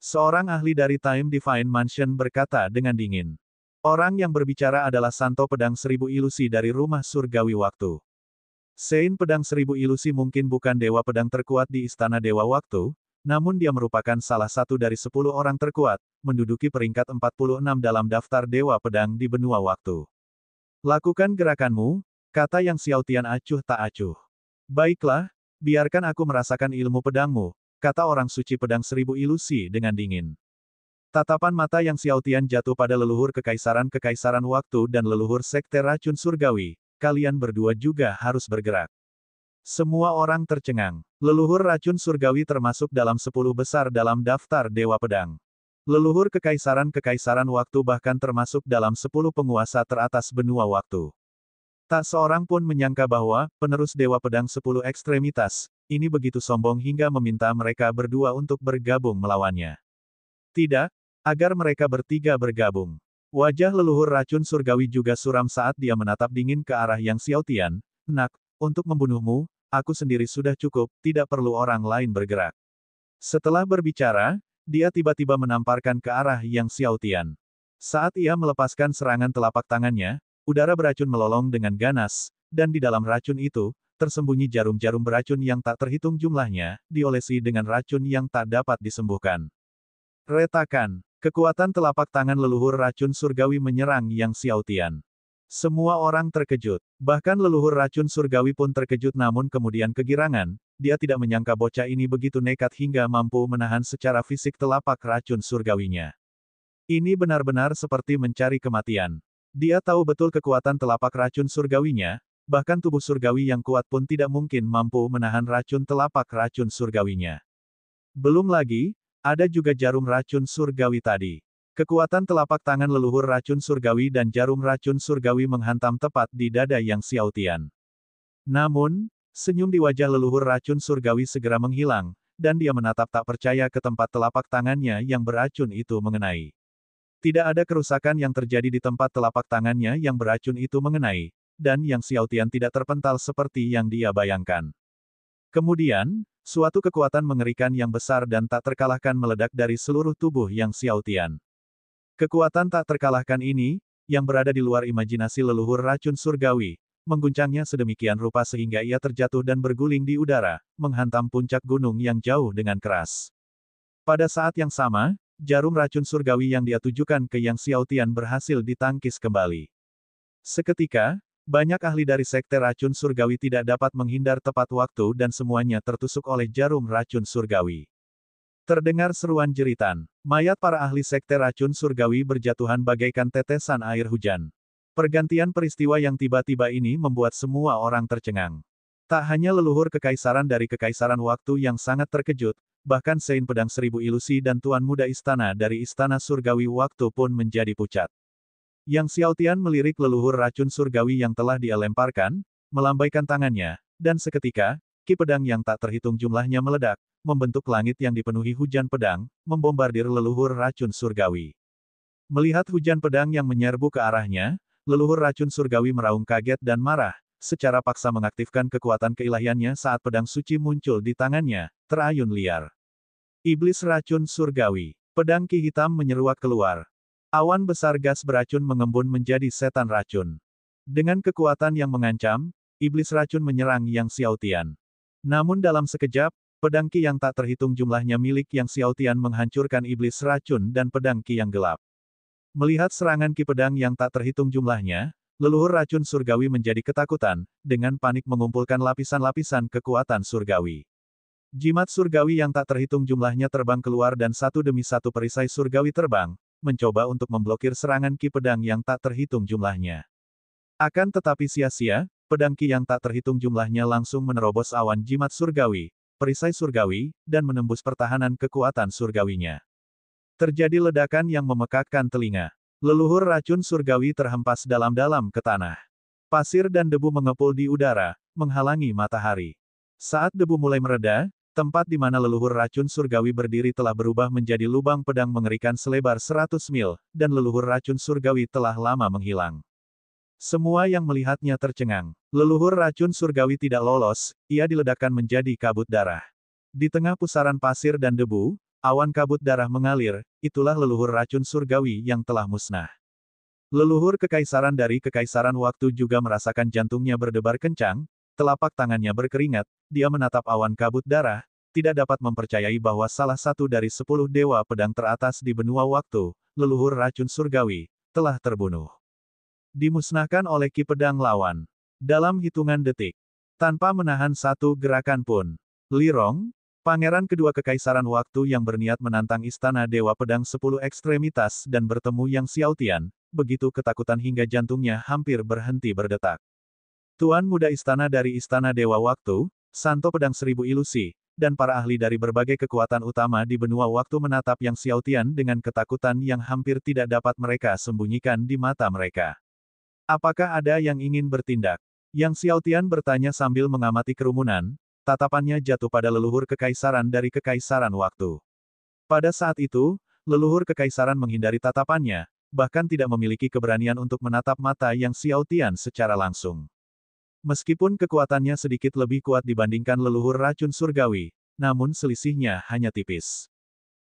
Seorang ahli dari Time Divine Mansion berkata dengan dingin. Orang yang berbicara adalah Santo Pedang Seribu Ilusi dari Rumah Surgawi Waktu. Sein Pedang Seribu Ilusi mungkin bukan dewa pedang terkuat di Istana Dewa Waktu, namun dia merupakan salah satu dari 10 orang terkuat, menduduki peringkat 46 dalam daftar Dewa Pedang di benua waktu. "Lakukan gerakanmu," kata Yang Xiaotian acuh tak acuh. "Baiklah, biarkan aku merasakan ilmu pedangmu," kata orang suci Pedang Seribu Ilusi dengan dingin. Tatapan mata Yang Xiaotian jatuh pada leluhur kekaisaran-kekaisaran waktu dan leluhur sekte racun surgawi. "Kalian berdua juga harus bergerak." Semua orang tercengang. Leluhur racun surgawi termasuk dalam 10 besar dalam daftar Dewa Pedang. Leluhur kekaisaran-kekaisaran waktu bahkan termasuk dalam 10 penguasa teratas benua waktu. Tak seorang pun menyangka bahwa penerus Dewa Pedang 10 ekstremitas ini begitu sombong hingga meminta mereka berdua untuk bergabung melawannya. Tidak, agar mereka bertiga bergabung. Wajah leluhur racun surgawi juga suram saat dia menatap dingin ke arah Yang Xiaotian. "Nak, untuk membunuhmu, aku sendiri sudah cukup, tidak perlu orang lain bergerak." Setelah berbicara, dia tiba-tiba menamparkan ke arah Yang Xiaotian. Saat ia melepaskan serangan telapak tangannya, udara beracun melolong dengan ganas, dan di dalam racun itu, tersembunyi jarum-jarum beracun yang tak terhitung jumlahnya, diolesi dengan racun yang tak dapat disembuhkan. Retakan. Kekuatan telapak tangan leluhur racun surgawi menyerang Yang Xiaotian. Semua orang terkejut. Bahkan leluhur racun surgawi pun terkejut namun kemudian kegirangan, dia tidak menyangka bocah ini begitu nekat hingga mampu menahan secara fisik telapak racun surgawinya. Ini benar-benar seperti mencari kematian. Dia tahu betul kekuatan telapak racun surgawinya, bahkan tubuh surgawi yang kuat pun tidak mungkin mampu menahan racun telapak racun surgawinya. Belum lagi, ada juga jarum racun surgawi tadi. Kekuatan telapak tangan leluhur racun surgawi dan jarum racun surgawi menghantam tepat di dada Yang Xiaotian. Namun, senyum di wajah leluhur racun surgawi segera menghilang, dan dia menatap tak percaya ke tempat telapak tangannya yang beracun itu mengenai. Tidak ada kerusakan yang terjadi di tempat telapak tangannya yang beracun itu mengenai, dan Yang Xiaotian tidak terpental seperti yang dia bayangkan. Kemudian, suatu kekuatan mengerikan yang besar dan tak terkalahkan meledak dari seluruh tubuh Yang Xiaotian. Kekuatan tak terkalahkan ini, yang berada di luar imajinasi leluhur racun surgawi, mengguncangnya sedemikian rupa sehingga ia terjatuh dan berguling di udara, menghantam puncak gunung yang jauh dengan keras. Pada saat yang sama, jarum racun surgawi yang dia tujukan ke Yang Xiaotian berhasil ditangkis kembali. Seketika, banyak ahli dari sekte racun surgawi tidak dapat menghindar tepat waktu dan semuanya tertusuk oleh jarum racun surgawi. Terdengar seruan jeritan. Mayat para ahli sekte racun surgawi berjatuhan bagaikan tetesan air hujan. Pergantian peristiwa yang tiba-tiba ini membuat semua orang tercengang. Tak hanya leluhur kekaisaran dari kekaisaran waktu yang sangat terkejut, bahkan Sein Pedang Seribu Ilusi dan Tuan Muda Istana dari Istana Surgawi Waktu pun menjadi pucat. Yang Xiaotian melirik leluhur racun surgawi yang telah dia lemparkan, melambaikan tangannya, dan seketika, ki pedang yang tak terhitung jumlahnya meledak, membentuk langit yang dipenuhi hujan pedang, membombardir leluhur racun surgawi. Melihat hujan pedang yang menyerbu ke arahnya, leluhur racun surgawi meraung kaget dan marah, secara paksa mengaktifkan kekuatan keilahiannya saat pedang suci muncul di tangannya, terayun liar. Iblis racun surgawi. Pedang ki hitam menyeruak keluar. Awan besar gas beracun mengembun menjadi setan racun. Dengan kekuatan yang mengancam, iblis racun menyerang Yang Xiaotian. Namun dalam sekejap, pedang ki yang tak terhitung jumlahnya milik Yang Xiaotian menghancurkan iblis racun dan pedang ki yang gelap. Melihat serangan ki pedang yang tak terhitung jumlahnya, leluhur racun surgawi menjadi ketakutan, dengan panik mengumpulkan lapisan-lapisan kekuatan surgawi. Jimat surgawi yang tak terhitung jumlahnya terbang keluar dan satu demi satu perisai surgawi terbang, mencoba untuk memblokir serangan ki pedang yang tak terhitung jumlahnya. Akan tetapi sia-sia, pedang ki yang tak terhitung jumlahnya langsung menerobos awan jimat surgawi, perisai surgawi, dan menembus pertahanan kekuatan surgawinya. Terjadi ledakan yang memekakkan telinga. Leluhur racun surgawi terhempas dalam-dalam ke tanah. Pasir dan debu mengepul di udara, menghalangi matahari. Saat debu mulai mereda, tempat di mana leluhur racun surgawi berdiri telah berubah menjadi lubang pedang mengerikan selebar 100 mil, dan leluhur racun surgawi telah lama menghilang. Semua yang melihatnya tercengang. Leluhur racun surgawi tidak lolos, ia diledakkan menjadi kabut darah. Di tengah pusaran pasir dan debu, awan kabut darah mengalir, itulah leluhur racun surgawi yang telah musnah. Leluhur kekaisaran dari kekaisaran waktu juga merasakan jantungnya berdebar kencang, telapak tangannya berkeringat, dia menatap awan kabut darah, tidak dapat mempercayai bahwa salah satu dari 10 dewa pedang teratas di benua waktu, leluhur racun surgawi, telah terbunuh. Dimusnahkan oleh ki pedang lawan. Dalam hitungan detik. Tanpa menahan satu gerakan pun. Li Rong, pangeran kedua kekaisaran waktu yang berniat menantang istana Dewa Pedang 10 ekstremitas dan bertemu Yang Xiaotian, begitu ketakutan hingga jantungnya hampir berhenti berdetak. Tuan Muda Istana dari Istana Dewa Waktu, Santo Pedang Seribu Ilusi, dan para ahli dari berbagai kekuatan utama di benua waktu menatap Yang Xiaotian dengan ketakutan yang hampir tidak dapat mereka sembunyikan di mata mereka. Apakah ada yang ingin bertindak? Yang Xiaotian bertanya sambil mengamati kerumunan, tatapannya jatuh pada leluhur kekaisaran dari kekaisaran waktu. Pada saat itu, leluhur kekaisaran menghindari tatapannya, bahkan tidak memiliki keberanian untuk menatap mata Yang Xiaotian secara langsung. Meskipun kekuatannya sedikit lebih kuat dibandingkan leluhur racun surgawi, namun selisihnya hanya tipis.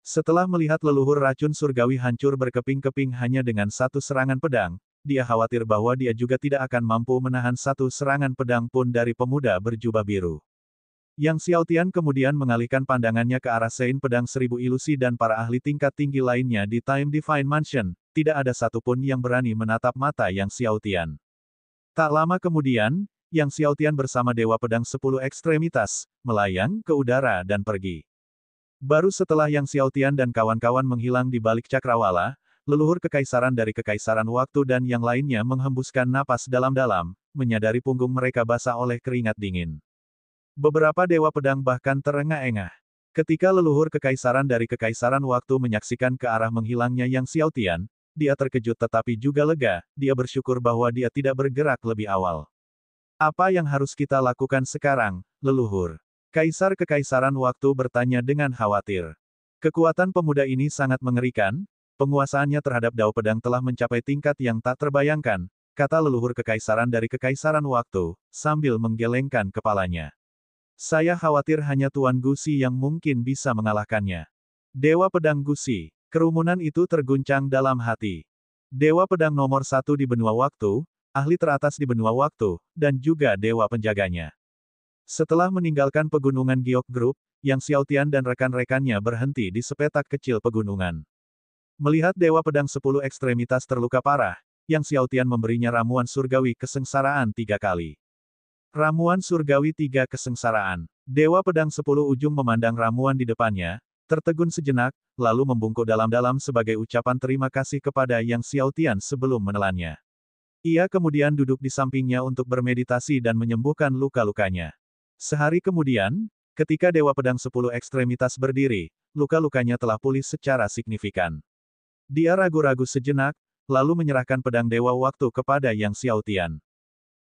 Setelah melihat leluhur racun surgawi hancur berkeping-keping hanya dengan satu serangan pedang, dia khawatir bahwa dia juga tidak akan mampu menahan satu serangan pedang pun dari pemuda berjubah biru. Yang Xiaotian kemudian mengalihkan pandangannya ke arah Sein Pedang Seribu Ilusi dan para ahli tingkat tinggi lainnya di Time Divine Mansion. Tidak ada satupun yang berani menatap mata Yang Xiaotian. Tak lama kemudian, Yang Xiaotian bersama Dewa Pedang 10 Ekstremitas, melayang ke udara dan pergi. Baru setelah Yang Xiaotian dan kawan-kawan menghilang di balik cakrawala, leluhur kekaisaran dari kekaisaran waktu dan yang lainnya menghembuskan napas dalam-dalam, menyadari punggung mereka basah oleh keringat dingin. Beberapa dewa pedang bahkan terengah-engah. Ketika leluhur kekaisaran dari kekaisaran waktu menyaksikan ke arah menghilangnya Yang Xiaotian, dia terkejut tetapi juga lega, dia bersyukur bahwa dia tidak bergerak lebih awal. Apa yang harus kita lakukan sekarang, leluhur? Kaisar kekaisaran waktu bertanya dengan khawatir. Kekuatan pemuda ini sangat mengerikan, penguasaannya terhadap dao pedang telah mencapai tingkat yang tak terbayangkan, kata leluhur kekaisaran dari kekaisaran waktu, sambil menggelengkan kepalanya. Saya khawatir hanya Tuan Gusi yang mungkin bisa mengalahkannya. Dewa Pedang Gusi. Kerumunan itu terguncang dalam hati. Dewa Pedang nomor 1 di benua waktu, ahli teratas di benua waktu, dan juga dewa penjaganya. Setelah meninggalkan pegunungan Giok Group, Yang Xiaotian dan rekan-rekannya berhenti di sepetak kecil pegunungan. Melihat Dewa Pedang 10 Ekstremitas terluka parah, Yang Xiaotian memberinya ramuan surgawi kesengsaraan 3 kali. Ramuan surgawi 3 kesengsaraan. Dewa Pedang 10 ujung memandang ramuan di depannya, tertegun sejenak, lalu membungkuk dalam-dalam sebagai ucapan terima kasih kepada Yang Xiaotian sebelum menelannya. Ia kemudian duduk di sampingnya untuk bermeditasi dan menyembuhkan luka-lukanya. Sehari kemudian, ketika Dewa Pedang 10 Ekstremitas berdiri, luka-lukanya telah pulih secara signifikan. Dia ragu-ragu sejenak, lalu menyerahkan pedang Dewa Waktu kepada Yang Xiaotian.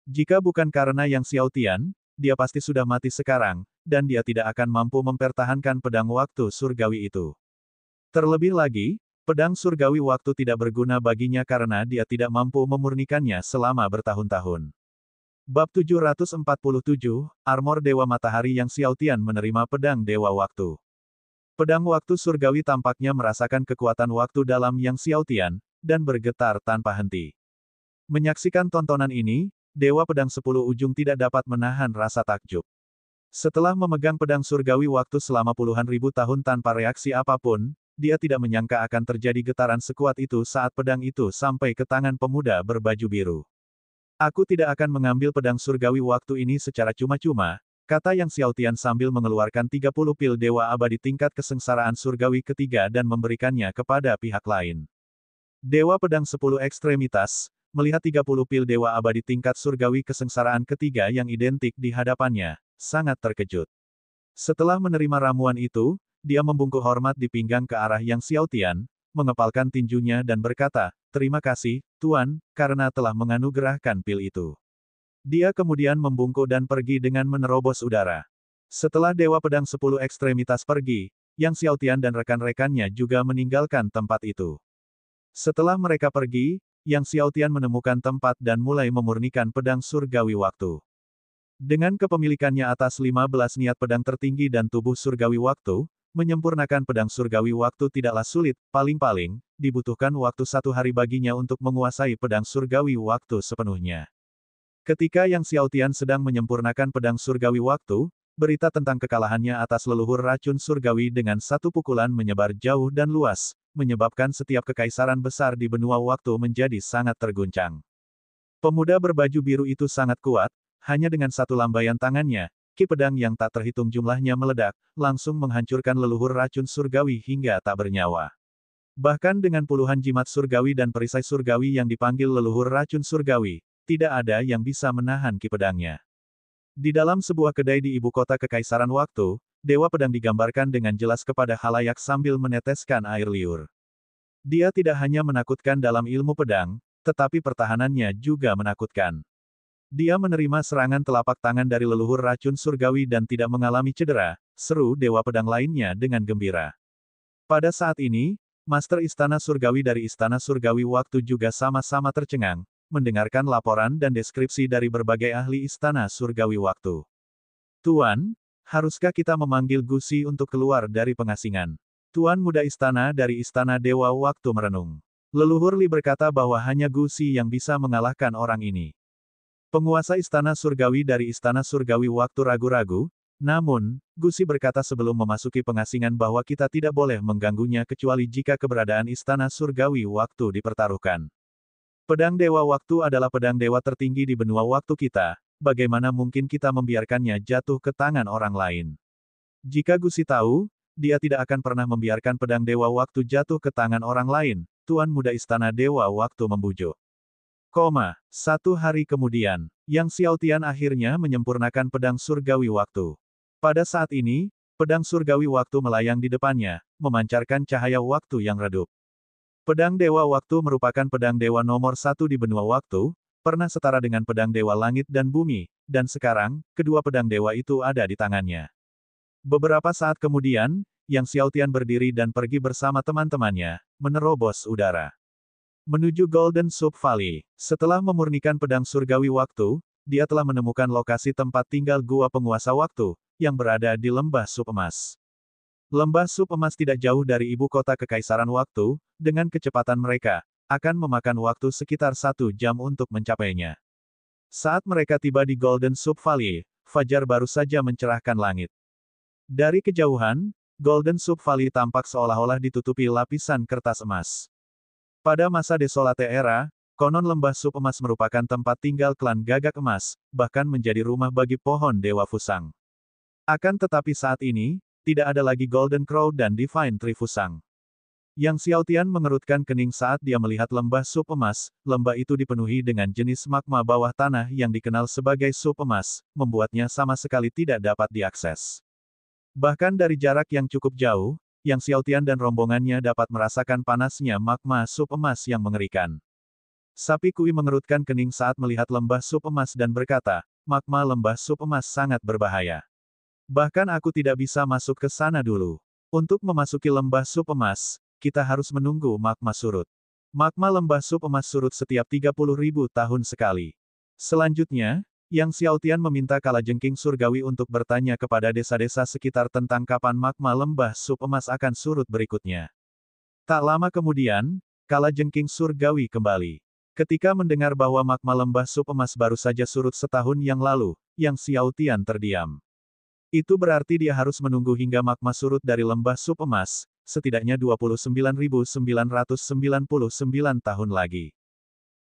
Jika bukan karena Yang Xiaotian, dia pasti sudah mati sekarang, dan dia tidak akan mampu mempertahankan pedang waktu surgawi itu. Terlebih lagi, pedang surgawi waktu tidak berguna baginya karena dia tidak mampu memurnikannya selama bertahun-tahun. Bab 747, Armor Dewa Matahari. Yang Xiaotian menerima pedang Dewa Waktu. Pedang waktu surgawi tampaknya merasakan kekuatan waktu dalam Yang Xiaotian, dan bergetar tanpa henti. Menyaksikan tontonan ini, Dewa Pedang 10 ujung tidak dapat menahan rasa takjub. Setelah memegang pedang surgawi waktu selama puluhan ribu tahun tanpa reaksi apapun, dia tidak menyangka akan terjadi getaran sekuat itu saat pedang itu sampai ke tangan pemuda berbaju biru. Aku tidak akan mengambil pedang surgawi waktu ini secara cuma-cuma, kata Yang Xiaotian sambil mengeluarkan 30 pil dewa abadi tingkat kesengsaraan surgawi ketiga dan memberikannya kepada pihak lain. Dewa Pedang 10 Ekstremitas, melihat 30 pil dewa abadi tingkat surgawi kesengsaraan ketiga yang identik di hadapannya, sangat terkejut. Setelah menerima ramuan itu, dia membungkuk hormat di pinggang ke arah Yang Xiaotian, mengepalkan tinjunya dan berkata, "Terima kasih, Tuan, karena telah menganugerahkan pil itu." Dia kemudian membungkuk dan pergi dengan menerobos udara. Setelah Dewa Pedang 10 Ekstremitas pergi, Yang Xiaotian dan rekan-rekannya juga meninggalkan tempat itu. Setelah mereka pergi, Yang Xiaotian menemukan tempat dan mulai memurnikan pedang surgawi waktu. Dengan kepemilikannya atas 15 niat pedang tertinggi dan tubuh surgawi waktu, menyempurnakan pedang surgawi waktu tidaklah sulit, paling-paling, dibutuhkan waktu 1 hari baginya untuk menguasai pedang surgawi waktu sepenuhnya. Ketika Yang Xiaotian sedang menyempurnakan pedang surgawi waktu, berita tentang kekalahannya atas leluhur racun surgawi dengan satu pukulan menyebar jauh dan luas, menyebabkan setiap kekaisaran besar di benua waktu menjadi sangat terguncang. Pemuda berbaju biru itu sangat kuat, hanya dengan satu lambaian tangannya, ki pedang yang tak terhitung jumlahnya meledak, langsung menghancurkan leluhur racun surgawi hingga tak bernyawa. Bahkan dengan puluhan jimat surgawi dan perisai surgawi yang dipanggil leluhur racun surgawi, tidak ada yang bisa menahan ki pedangnya. Di dalam sebuah kedai di ibu kota kekaisaran waktu, Dewa Pedang digambarkan dengan jelas kepada khalayak sambil meneteskan air liur. Dia tidak hanya menakutkan dalam ilmu pedang, tetapi pertahanannya juga menakutkan. Dia menerima serangan telapak tangan dari leluhur racun surgawi dan tidak mengalami cedera, seru Dewa Pedang lainnya dengan gembira. Pada saat ini, Master Istana Surgawi dari Istana Surgawi Waktu juga sama-sama tercengang, mendengarkan laporan dan deskripsi dari berbagai ahli Istana Surgawi Waktu. Tuan, haruskah kita memanggil Gusi untuk keluar dari pengasingan? Tuan Muda Istana dari Istana Dewa Waktu merenung. Leluhur Li berkata bahwa hanya Gusi yang bisa mengalahkan orang ini. Penguasa Istana Surgawi dari Istana Surgawi Waktu ragu-ragu, Namun, Gusi berkata sebelum memasuki pengasingan bahwa kita tidak boleh mengganggunya kecuali jika keberadaan istana surgawi waktu dipertaruhkan. Pedang Dewa Waktu adalah pedang dewa tertinggi di benua waktu kita, bagaimana mungkin kita membiarkannya jatuh ke tangan orang lain? Jika Gusi tahu, dia tidak akan pernah membiarkan pedang Dewa Waktu jatuh ke tangan orang lain, Tuan Muda Istana Dewa Waktu membujuk. Satu hari kemudian, Yang Xiaotian akhirnya menyempurnakan pedang surgawi waktu. Pada saat ini, pedang surgawi waktu melayang di depannya, memancarkan cahaya waktu yang redup. Pedang Dewa Waktu merupakan pedang dewa nomor satu di benua waktu, pernah setara dengan pedang dewa langit dan bumi, dan sekarang, kedua pedang dewa itu ada di tangannya. Beberapa saat kemudian, Yang Xiaotian berdiri dan pergi bersama teman-temannya, menerobos udara. Menuju Golden Soup Valley. Setelah memurnikan pedang surgawi waktu, dia telah menemukan lokasi tempat tinggal gua penguasa waktu, yang berada di Lembah Sup Emas. Lembah Sup Emas tidak jauh dari ibu kota Kekaisaran Waktu, dengan kecepatan mereka, akan memakan waktu sekitar 1 jam untuk mencapainya. Saat mereka tiba di Golden Soup Valley, fajar baru saja mencerahkan langit. Dari kejauhan, Golden Soup Valley tampak seolah-olah ditutupi lapisan kertas emas. Pada masa Desolate Era, konon Lembah Sup Emas merupakan tempat tinggal klan Gagak Emas, bahkan menjadi rumah bagi pohon Dewa Fusang. Akan tetapi saat ini, tidak ada lagi Golden Crow dan Divine Tree Fusang. Yang Xiaotian mengerutkan kening saat dia melihat lembah sup emas, lembah itu dipenuhi dengan jenis magma bawah tanah yang dikenal sebagai sup emas, membuatnya sama sekali tidak dapat diakses. Bahkan dari jarak yang cukup jauh, Yang Xiaotian dan rombongannya dapat merasakan panasnya magma sup emas yang mengerikan. Sapi Kui mengerutkan kening saat melihat lembah sup emas dan berkata, magma lembah sup emas sangat berbahaya. Bahkan aku tidak bisa masuk ke sana dulu. Untuk memasuki lembah sup emas, kita harus menunggu magma surut. Magma lembah sup emas surut setiap 30.000 tahun sekali. Selanjutnya, Yang Xiaotian meminta Kalajengking Surgawi untuk bertanya kepada desa-desa sekitar tentang kapan magma lembah sup emas akan surut berikutnya. Tak lama kemudian, Kalajengking Surgawi kembali. Ketika mendengar bahwa magma lembah sup emas baru saja surut setahun yang lalu, Yang Xiaotian terdiam. Itu berarti dia harus menunggu hingga magma surut dari lembah sup emas, setidaknya 29.999 tahun lagi.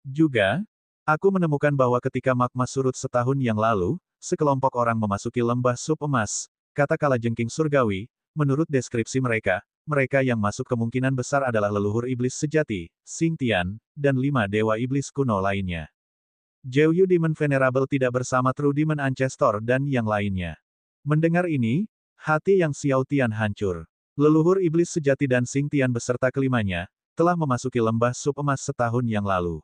Juga, aku menemukan bahwa ketika magma surut setahun yang lalu, sekelompok orang memasuki lembah sup emas, kata Kalajengking Surgawi, menurut deskripsi mereka, mereka yang masuk kemungkinan besar adalah leluhur iblis sejati, Xing Tian, dan 5 dewa iblis kuno lainnya. Jeoyu Demon Venerable tidak bersama True Demon Ancestor dan yang lainnya. Mendengar ini, hati Yang Xiaotian hancur. Leluhur iblis sejati dan Xing Tian beserta kelimanya, telah memasuki lembah sup emas setahun yang lalu.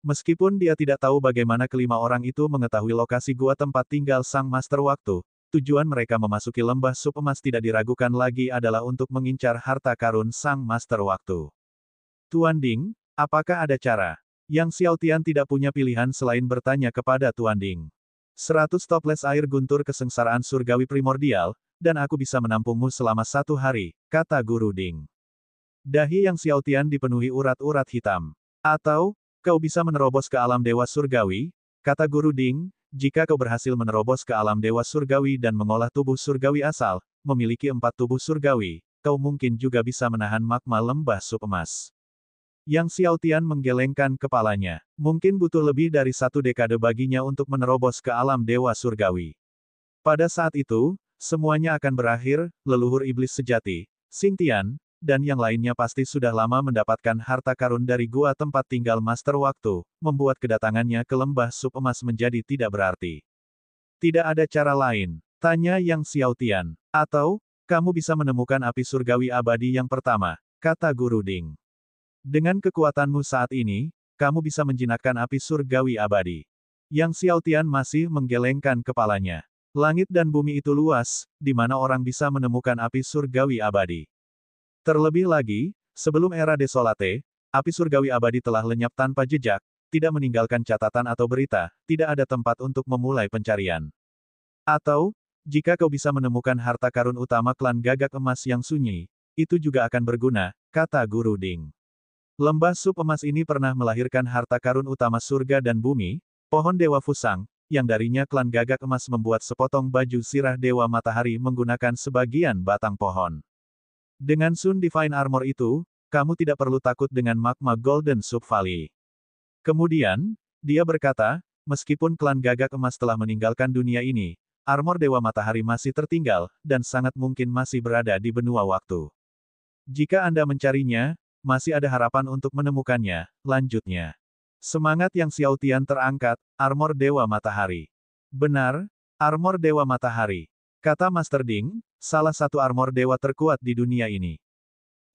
Meskipun dia tidak tahu bagaimana kelima orang itu mengetahui lokasi gua tempat tinggal Sang Master Waktu, tujuan mereka memasuki lembah sup emas tidak diragukan lagi adalah untuk mengincar harta karun Sang Master Waktu. Tuan Ding, apakah ada cara? Yang Xiaotian tidak punya pilihan selain bertanya kepada Tuan Ding. 100 toples air guntur kesengsaraan surgawi primordial, dan aku bisa menampungmu selama 1 hari, kata Guru Ding. Dahi Yang Xiaotian dipenuhi urat-urat hitam. Atau, kau bisa menerobos ke alam dewa surgawi, kata Guru Ding, jika kau berhasil menerobos ke alam dewa surgawi dan mengolah tubuh surgawi asal, memiliki 4 tubuh surgawi, kau mungkin juga bisa menahan magma lembah sup emas. Yang Xiaotian menggelengkan kepalanya. Mungkin butuh lebih dari 1 dekade baginya untuk menerobos ke alam dewa surgawi. Pada saat itu, semuanya akan berakhir, leluhur iblis sejati, Xing Tian, dan yang lainnya pasti sudah lama mendapatkan harta karun dari gua tempat tinggal Master Waktu, membuat kedatangannya ke lembah sup emas menjadi tidak berarti. Tidak ada cara lain, tanya Yang Xiaotian. Atau, kamu bisa menemukan api surgawi abadi yang pertama, kata Guru Ding. Dengan kekuatanmu saat ini, kamu bisa menjinakkan api surgawi abadi. Yang Xiaotian masih menggelengkan kepalanya. Langit dan bumi itu luas, di mana orang bisa menemukan api surgawi abadi. Terlebih lagi, sebelum era Desolate, api surgawi abadi telah lenyap tanpa jejak, tidak meninggalkan catatan atau berita, tidak ada tempat untuk memulai pencarian. Atau, jika kau bisa menemukan harta karun utama klan Gagak Emas yang sunyi, itu juga akan berguna, kata Guru Ding. Lembah sup emas ini pernah melahirkan harta karun utama surga dan bumi, pohon Dewa Fusang, yang darinya klan Gagak Emas membuat sepotong baju sirah Dewa Matahari menggunakan sebagian batang pohon. Dengan Sun Divine Armor itu, kamu tidak perlu takut dengan magma Golden Soup Valley. Kemudian, dia berkata, meskipun klan Gagak Emas telah meninggalkan dunia ini, armor Dewa Matahari masih tertinggal, dan sangat mungkin masih berada di benua waktu. Jika Anda mencarinya, masih ada harapan untuk menemukannya, lanjutnya. Semangat yang Xiao Tian terangkat, armor Dewa Matahari. Benar, armor Dewa Matahari. Kata Master Ding, salah satu armor dewa terkuat di dunia ini.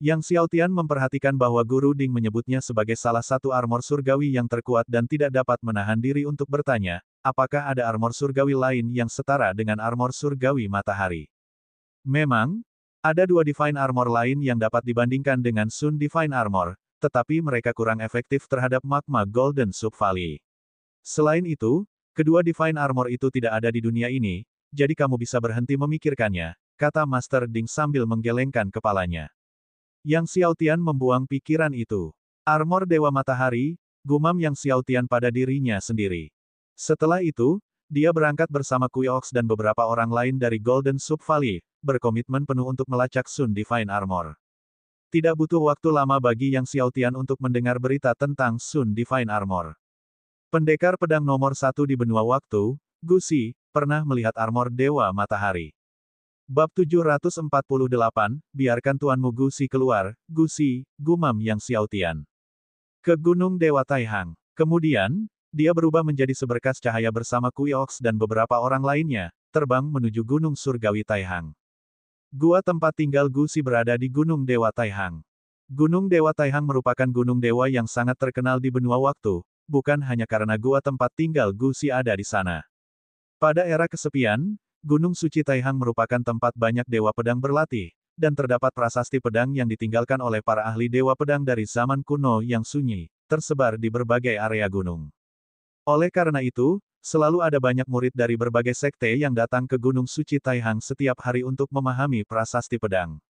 Yang Xiao Tian memperhatikan bahwa Guru Ding menyebutnya sebagai salah satu armor surgawi yang terkuat dan tidak dapat menahan diri untuk bertanya, apakah ada armor surgawi lain yang setara dengan armor surgawi matahari. Memang, ada dua Divine Armor lain yang dapat dibandingkan dengan Sun Divine Armor, tetapi mereka kurang efektif terhadap magma Golden Soup Valley. Selain itu, kedua Divine Armor itu tidak ada di dunia ini, jadi kamu bisa berhenti memikirkannya, kata Master Ding sambil menggelengkan kepalanya. Yang Xiao Tian membuang pikiran itu. Armor Dewa Matahari, gumam Yang Xiao Tian pada dirinya sendiri. Setelah itu, dia berangkat bersama Kuox dan beberapa orang lain dari Golden Soup Valley, berkomitmen penuh untuk melacak Sun Divine Armor. Tidak butuh waktu lama bagi Yang Xiao Tian untuk mendengar berita tentang Sun Divine Armor. Pendekar pedang nomor 1 di benua waktu, Gu Xi, pernah melihat armor Dewa Matahari. Bab 748, biarkan tuanmu Gu Xi keluar, Gu Xi, gumam Yang Xiao Tian. Ke Gunung Dewa Taihang. Kemudian, dia berubah menjadi seberkas cahaya bersama Kuox dan beberapa orang lainnya, terbang menuju Gunung Surgawi Taihang. Gua tempat tinggal Gu Xi berada di Gunung Dewa Taihang. Gunung Dewa Taihang merupakan gunung dewa yang sangat terkenal di benua waktu, bukan hanya karena gua tempat tinggal Gu Xi ada di sana. Pada era kesepian, Gunung Suci Taihang merupakan tempat banyak dewa pedang berlatih, dan terdapat prasasti pedang yang ditinggalkan oleh para ahli dewa pedang dari zaman kuno yang sunyi, tersebar di berbagai area gunung. Oleh karena itu, selalu ada banyak murid dari berbagai sekte yang datang ke Gunung Suci Taihang setiap hari untuk memahami prasasti pedang.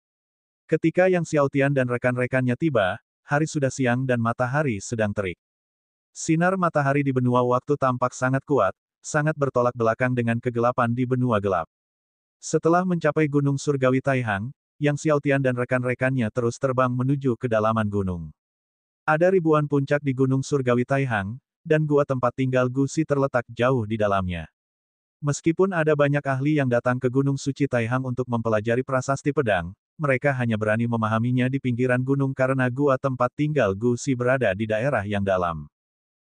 Ketika Yang Xiao Tian dan rekan-rekannya tiba, hari sudah siang dan matahari sedang terik. Sinar matahari di benua waktu tampak sangat kuat, sangat bertolak belakang dengan kegelapan di benua gelap. Setelah mencapai Gunung Surgawi Taihang, Yang Xiao Tian dan rekan-rekannya terus terbang menuju kedalaman gunung. Ada ribuan puncak di Gunung Surgawi Taihang, dan gua tempat tinggal Gu Xi terletak jauh di dalamnya. Meskipun ada banyak ahli yang datang ke Gunung Suci Taihang untuk mempelajari prasasti pedang, mereka hanya berani memahaminya di pinggiran gunung karena gua tempat tinggal Gu Xi berada di daerah yang dalam.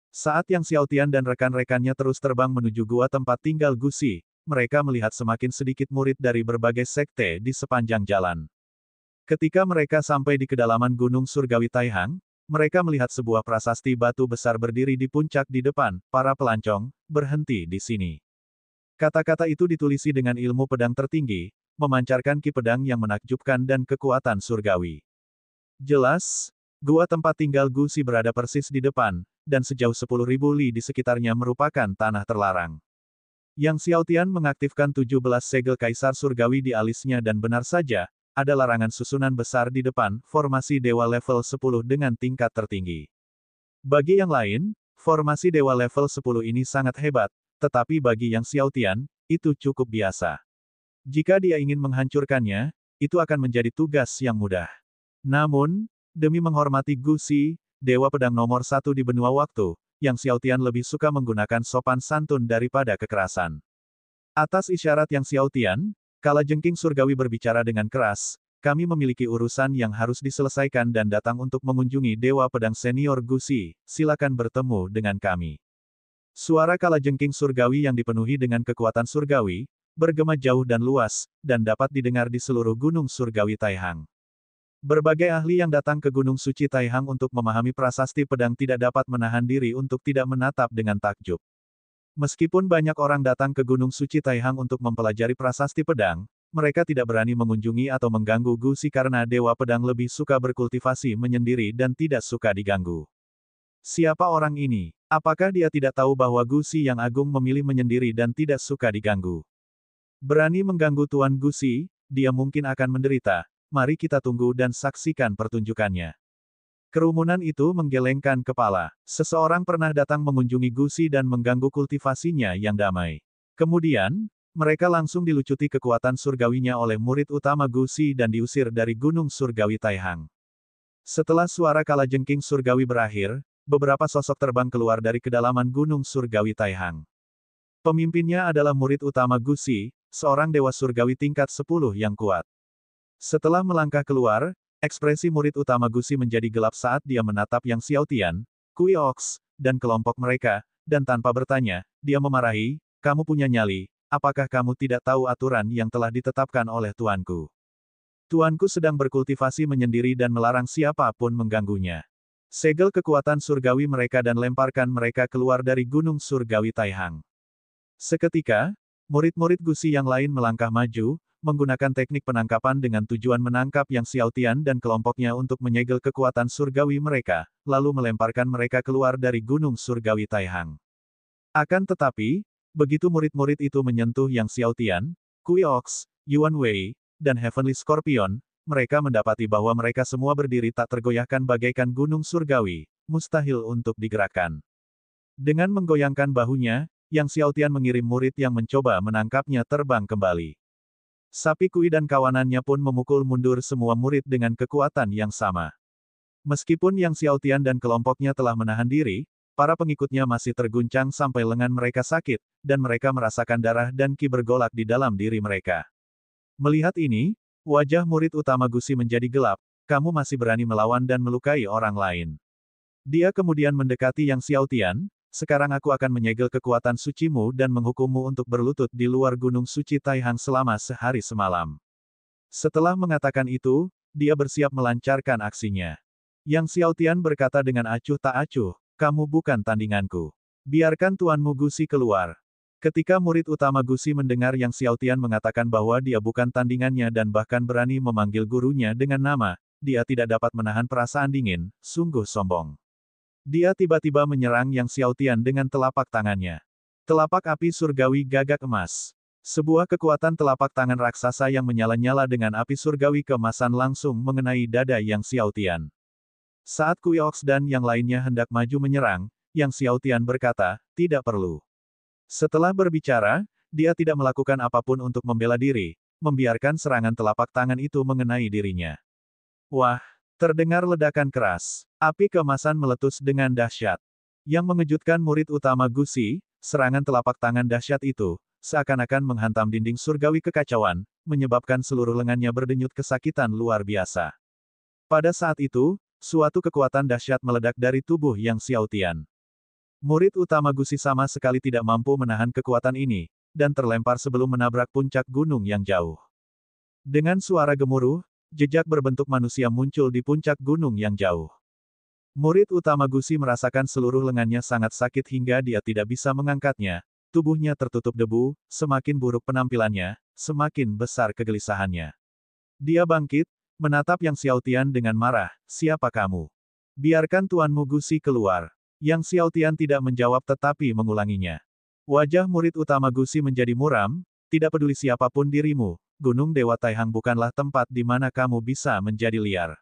Saat Yang Xiao Tian dan rekan-rekannya terus terbang menuju gua tempat tinggal Gu Xi, mereka melihat semakin sedikit murid dari berbagai sekte di sepanjang jalan. Ketika mereka sampai di kedalaman Gunung Surgawi Taihang, mereka melihat sebuah prasasti batu besar berdiri di puncak di depan, para pelancong, berhenti di sini. Kata-kata itu ditulisi dengan ilmu pedang tertinggi, memancarkan ki pedang yang menakjubkan dan kekuatan surgawi. Jelas, gua tempat tinggal Gu Xi berada persis di depan, dan sejauh 10.000 li di sekitarnya merupakan tanah terlarang. Yang Xiao Tian mengaktifkan 17 segel kaisar surgawi di alisnya dan benar saja, ada larangan susunan besar di depan, formasi dewa level 10 dengan tingkat tertinggi. Bagi yang lain, formasi dewa level 10 ini sangat hebat, tetapi bagi Yang Xiao Tian, itu cukup biasa. Jika dia ingin menghancurkannya, itu akan menjadi tugas yang mudah. Namun, demi menghormati Gu Xi, dewa pedang nomor 1 di benua waktu, Yang Xiao Tian lebih suka menggunakan sopan santun daripada kekerasan. Atas isyarat Yang Xiao Tian, kalajengking surgawi berbicara dengan keras, kami memiliki urusan yang harus diselesaikan dan datang untuk mengunjungi Dewa Pedang Senior Gu Xi, silakan bertemu dengan kami. Suara kalajengking surgawi yang dipenuhi dengan kekuatan surgawi, bergema jauh dan luas, dan dapat didengar di seluruh Gunung Surgawi Taihang. Berbagai ahli yang datang ke Gunung Suci Taihang untuk memahami prasasti pedang tidak dapat menahan diri untuk tidak menatap dengan takjub. Meskipun banyak orang datang ke Gunung Suci Taihang untuk mempelajari prasasti pedang, mereka tidak berani mengunjungi atau mengganggu Gu Xi karena Dewa Pedang lebih suka berkultivasi menyendiri dan tidak suka diganggu. Siapa orang ini? Apakah dia tidak tahu bahwa Gu Xi yang agung memilih menyendiri dan tidak suka diganggu? Berani mengganggu Tuan Gu Xi, dia mungkin akan menderita. Mari kita tunggu dan saksikan pertunjukannya. Kerumunan itu menggelengkan kepala. Seseorang pernah datang mengunjungi Gusi dan mengganggu kultivasinya yang damai. Kemudian, mereka langsung dilucuti kekuatan surgawinya oleh murid utama Gusi dan diusir dari Gunung Surgawi Taihang. Setelah suara kalajengking surgawi berakhir, beberapa sosok terbang keluar dari kedalaman Gunung Surgawi Taihang. Pemimpinnya adalah murid utama Gusi, seorang dewa surgawi tingkat 10 yang kuat. Setelah melangkah keluar, ekspresi murid utama Gusi menjadi gelap saat dia menatap Yang Xiaotian, Kui Ox, dan kelompok mereka, dan tanpa bertanya, dia memarahi, "Kamu punya nyali, apakah kamu tidak tahu aturan yang telah ditetapkan oleh tuanku? Tuanku sedang berkultivasi menyendiri dan melarang siapapun mengganggunya. Segel kekuatan surgawi mereka dan lemparkan mereka keluar dari Gunung Surgawi Taihang." Seketika, murid-murid Gusi yang lain melangkah maju, menggunakan teknik penangkapan dengan tujuan menangkap Yang Xiaotian dan kelompoknya untuk menyegel kekuatan surgawi mereka, lalu melemparkan mereka keluar dari Gunung Surgawi Taihang. Akan tetapi, begitu murid-murid itu menyentuh Yang Xiaotian, Kui Ox, Yuan Wei, dan Heavenly Scorpion, mereka mendapati bahwa mereka semua berdiri tak tergoyahkan bagaikan gunung surgawi, mustahil untuk digerakkan. Dengan menggoyangkan bahunya, Yang Xiaotian mengirim murid yang mencoba menangkapnya terbang kembali. Sapi Kui dan kawanannya pun memukul mundur semua murid dengan kekuatan yang sama. Meskipun Yang Xiaotian dan kelompoknya telah menahan diri, para pengikutnya masih terguncang sampai lengan mereka sakit, dan mereka merasakan darah dan ki bergolak di dalam diri mereka. Melihat ini, wajah murid utama Gusi menjadi gelap, "Kamu masih berani melawan dan melukai orang lain." Dia kemudian mendekati Yang Xiaotian, "Sekarang aku akan menyegel kekuatan sucimu dan menghukummu untuk berlutut di luar Gunung Suci Taihang selama sehari semalam." Setelah mengatakan itu, dia bersiap melancarkan aksinya. Yang Xiaotian berkata dengan acuh tak acuh, "Kamu bukan tandinganku. Biarkan tuanmu Gusi keluar." Ketika murid utama Gusi mendengar Yang Xiaotian mengatakan bahwa dia bukan tandingannya dan bahkan berani memanggil gurunya dengan nama, dia tidak dapat menahan perasaan dingin, sungguh sombong. Dia tiba-tiba menyerang Yang Xiaotian dengan telapak tangannya. Telapak api surgawi gagak emas. Sebuah kekuatan telapak tangan raksasa yang menyala-nyala dengan api surgawi keemasan langsung mengenai dada Yang Xiaotian. Saat Kui Ox dan yang lainnya hendak maju menyerang, Yang Xiaotian berkata, "Tidak perlu." Setelah berbicara, dia tidak melakukan apapun untuk membela diri, membiarkan serangan telapak tangan itu mengenai dirinya. Wah! Terdengar ledakan keras. Api keemasan meletus dengan dahsyat. Yang mengejutkan murid utama Gusi, serangan telapak tangan dahsyat itu, seakan-akan menghantam dinding surgawi kekacauan, menyebabkan seluruh lengannya berdenyut kesakitan luar biasa. Pada saat itu, suatu kekuatan dahsyat meledak dari tubuh Yang Xiaotian. Murid utama Gusi sama sekali tidak mampu menahan kekuatan ini, dan terlempar sebelum menabrak puncak gunung yang jauh. Dengan suara gemuruh, jejak berbentuk manusia muncul di puncak gunung yang jauh. Murid utama Gusi merasakan seluruh lengannya sangat sakit hingga dia tidak bisa mengangkatnya, tubuhnya tertutup debu, semakin buruk penampilannya, semakin besar kegelisahannya. Dia bangkit, menatap Yang Xiaotian dengan marah, "Siapa kamu? Biarkan tuanmu Gusi keluar." Yang Xiaotian tidak menjawab tetapi mengulanginya. Wajah murid utama Gusi menjadi muram, "Tidak peduli siapapun dirimu, Gunung Dewa Taihang bukanlah tempat di mana kamu bisa menjadi liar."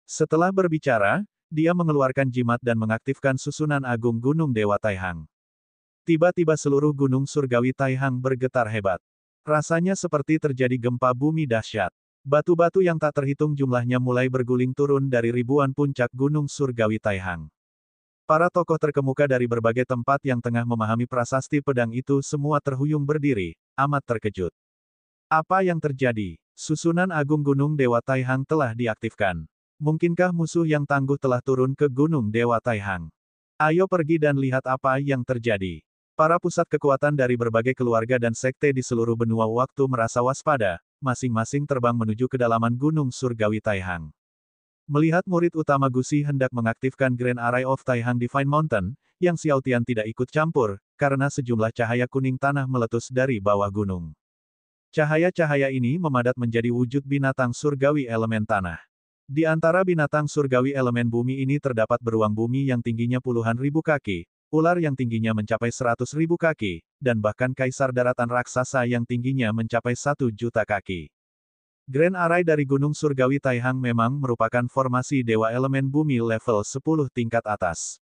Setelah berbicara, dia mengeluarkan jimat dan mengaktifkan susunan agung Gunung Dewa Taihang. Tiba-tiba seluruh gunung surgawi Taihang bergetar hebat. Rasanya seperti terjadi gempa bumi dahsyat. Batu-batu yang tak terhitung jumlahnya mulai berguling turun dari ribuan puncak gunung surgawi Taihang. Para tokoh terkemuka dari berbagai tempat yang tengah memahami prasasti pedang itu semua terhuyung berdiri, amat terkejut. Apa yang terjadi? Susunan agung Gunung Dewa Taihang telah diaktifkan. Mungkinkah musuh yang tangguh telah turun ke Gunung Dewa Taihang? Ayo pergi dan lihat apa yang terjadi. Para pusat kekuatan dari berbagai keluarga dan sekte di seluruh benua waktu merasa waspada, masing-masing terbang menuju kedalaman Gunung Surgawi Taihang. Melihat murid utama Gusi hendak mengaktifkan Grand Array of Taihang Divine Mountain, Yang Xiaotian tidak ikut campur, karena sejumlah cahaya kuning tanah meletus dari bawah gunung. Cahaya-cahaya ini memadat menjadi wujud binatang surgawi elemen tanah. Di antara binatang surgawi elemen bumi ini terdapat beruang bumi yang tingginya puluhan ribu kaki, ular yang tingginya mencapai 100.000 kaki, dan bahkan kaisar daratan raksasa yang tingginya mencapai 1 juta kaki. Grand Array dari Gunung Surgawi Taihang memang merupakan formasi dewa elemen bumi level 10 tingkat atas.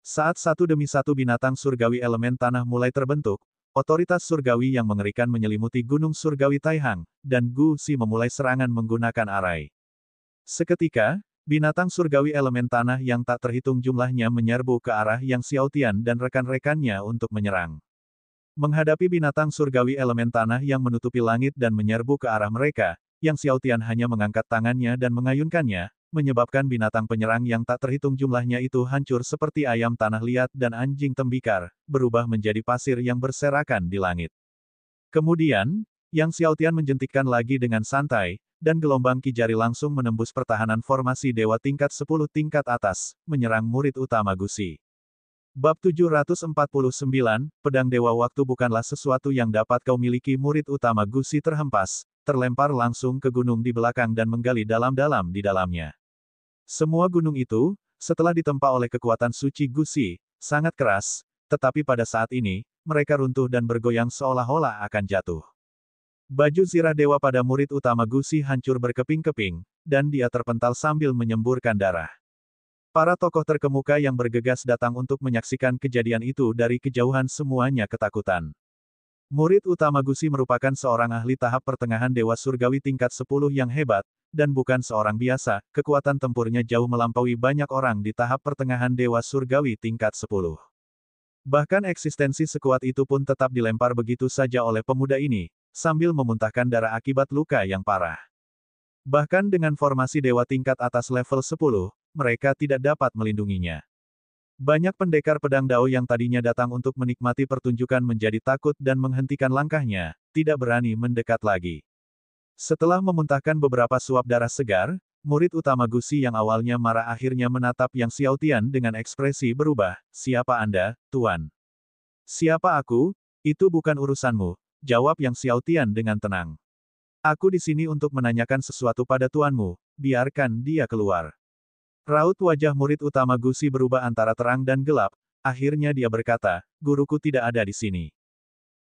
Saat satu demi satu binatang surgawi elemen tanah mulai terbentuk, otoritas surgawi yang mengerikan menyelimuti Gunung Surgawi Taihang, dan Gu Si memulai serangan menggunakan arai. Seketika, binatang surgawi elemen tanah yang tak terhitung jumlahnya menyerbu ke arah Yang Xiaotian dan rekan-rekannya untuk menyerang. Menghadapi binatang surgawi elemen tanah yang menutupi langit dan menyerbu ke arah mereka, Yang Xiaotian hanya mengangkat tangannya dan mengayunkannya, menyebabkan binatang penyerang yang tak terhitung jumlahnya itu hancur seperti ayam tanah liat dan anjing tembikar, berubah menjadi pasir yang berserakan di langit. Kemudian, Yang Xiaotian menjentikkan lagi dengan santai, dan gelombang Ki Jari langsung menembus pertahanan formasi dewa tingkat 10 tingkat atas, menyerang murid utama Gu Si. Bab 749, Pedang Dewa Waktu bukanlah sesuatu yang dapat kau miliki. Murid utama Gu Si terhempas, terlempar langsung ke gunung di belakang dan menggali dalam-dalam di dalamnya. Semua gunung itu, setelah ditempa oleh kekuatan suci Gu Si, sangat keras, tetapi pada saat ini, mereka runtuh dan bergoyang seolah-olah akan jatuh. Baju zirah dewa pada murid utama Gu Si hancur berkeping-keping, dan dia terpental sambil menyemburkan darah. Para tokoh terkemuka yang bergegas datang untuk menyaksikan kejadian itu dari kejauhan, semuanya ketakutan. Murid utama Gu Si merupakan seorang ahli tahap pertengahan dewa surgawi tingkat 10 yang hebat, dan bukan seorang biasa, kekuatan tempurnya jauh melampaui banyak orang di tahap pertengahan dewa surgawi tingkat 10. Bahkan eksistensi sekuat itu pun tetap dilempar begitu saja oleh pemuda ini, sambil memuntahkan darah akibat luka yang parah. Bahkan dengan formasi dewa tingkat atas level 10, mereka tidak dapat melindunginya. Banyak pendekar pedang Dao yang tadinya datang untuk menikmati pertunjukan menjadi takut dan menghentikan langkahnya, tidak berani mendekat lagi. Setelah memuntahkan beberapa suap darah segar, murid utama Gu Si yang awalnya marah akhirnya menatap Yang Xiaotian dengan ekspresi berubah. "Siapa Anda, Tuan?" "Siapa aku? Itu bukan urusanmu," jawab Yang Xiaotian dengan tenang. "Aku di sini untuk menanyakan sesuatu pada tuanmu, biarkan dia keluar." Raut wajah murid utama Gu Si berubah antara terang dan gelap, akhirnya dia berkata, "Guruku tidak ada di sini."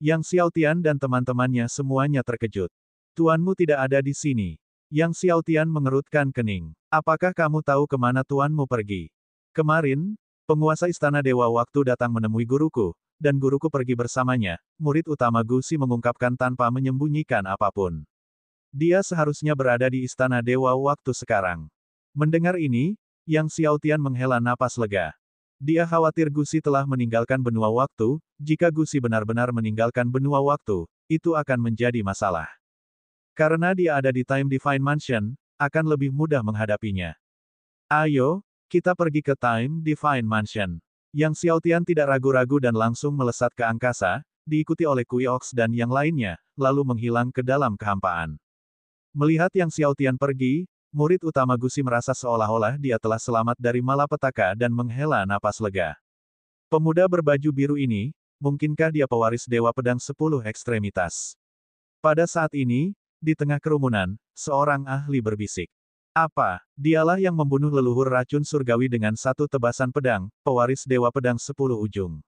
Yang Xiaotian dan teman-temannya semuanya terkejut. "Tuanmu tidak ada di sini?" Yang Xiaotian mengerutkan kening. "Apakah kamu tahu kemana tuanmu pergi?" "Kemarin, penguasa Istana Dewa Waktu datang menemui guruku, dan guruku pergi bersamanya," murid utama Gu Si mengungkapkan tanpa menyembunyikan apapun. "Dia seharusnya berada di Istana Dewa Waktu sekarang." Mendengar ini, Yang Xiaotian menghela napas lega. Dia khawatir Gu Si telah meninggalkan benua waktu. Jika Gu Si benar-benar meninggalkan benua waktu, itu akan menjadi masalah. Karena dia ada di Time Divine Mansion, akan lebih mudah menghadapinya. "Ayo, kita pergi ke Time Divine Mansion." Yang Xiaotian tidak ragu-ragu dan langsung melesat ke angkasa, diikuti oleh Kui Ox dan yang lainnya, lalu menghilang ke dalam kehampaan. Melihat Yang Xiaotian pergi, murid utama Gu Si merasa seolah-olah dia telah selamat dari malapetaka dan menghela napas lega. Pemuda berbaju biru ini, mungkinkah dia pewaris Dewa Pedang 10 Ekstremitas? Pada saat ini, di tengah kerumunan, seorang ahli berbisik. "Apa? Dialah yang membunuh leluhur racun surgawi dengan satu tebasan pedang, pewaris Dewa Pedang 10 ujung."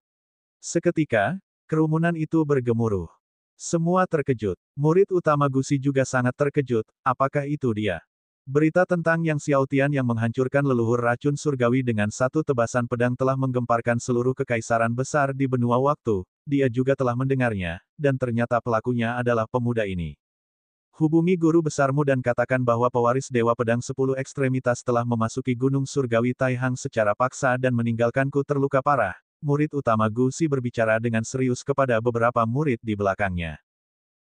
Seketika, kerumunan itu bergemuruh. Semua terkejut. Murid utama Gu Si juga sangat terkejut. Apakah itu dia? Berita tentang Yang Xiaotian yang menghancurkan leluhur racun surgawi dengan satu tebasan pedang telah menggemparkan seluruh kekaisaran besar di benua waktu. Dia juga telah mendengarnya, dan ternyata pelakunya adalah pemuda ini. "Hubungi guru besarmu dan katakan bahwa pewaris Dewa Pedang 10 Ekstremitas telah memasuki Gunung Surgawi Taihang secara paksa dan meninggalkanku terluka parah." Murid utama Gu Si berbicara dengan serius kepada beberapa murid di belakangnya.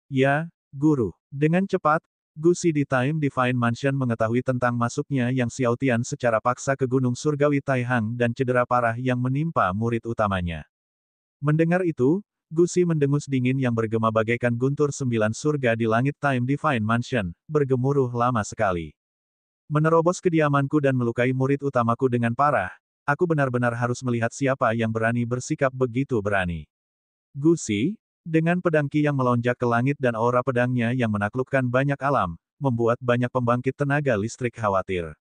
"Ya, guru." Dengan cepat, Gu Si di Time Divine Mansion mengetahui tentang masuknya Yang Xiaotian secara paksa ke Gunung Surgawi Taihang dan cedera parah yang menimpa murid utamanya. Mendengar itu, Gu Si mendengus dingin yang bergema bagaikan guntur 9 surga di langit Time Divine Mansion, bergemuruh lama sekali. "Menerobos kediamanku dan melukai murid utamaku dengan parah. Aku benar-benar harus melihat siapa yang berani bersikap begitu berani." Gu Si, dengan pedang Qi yang melonjak ke langit dan aura pedangnya yang menaklukkan banyak alam, membuat banyak pembangkit tenaga listrik khawatir.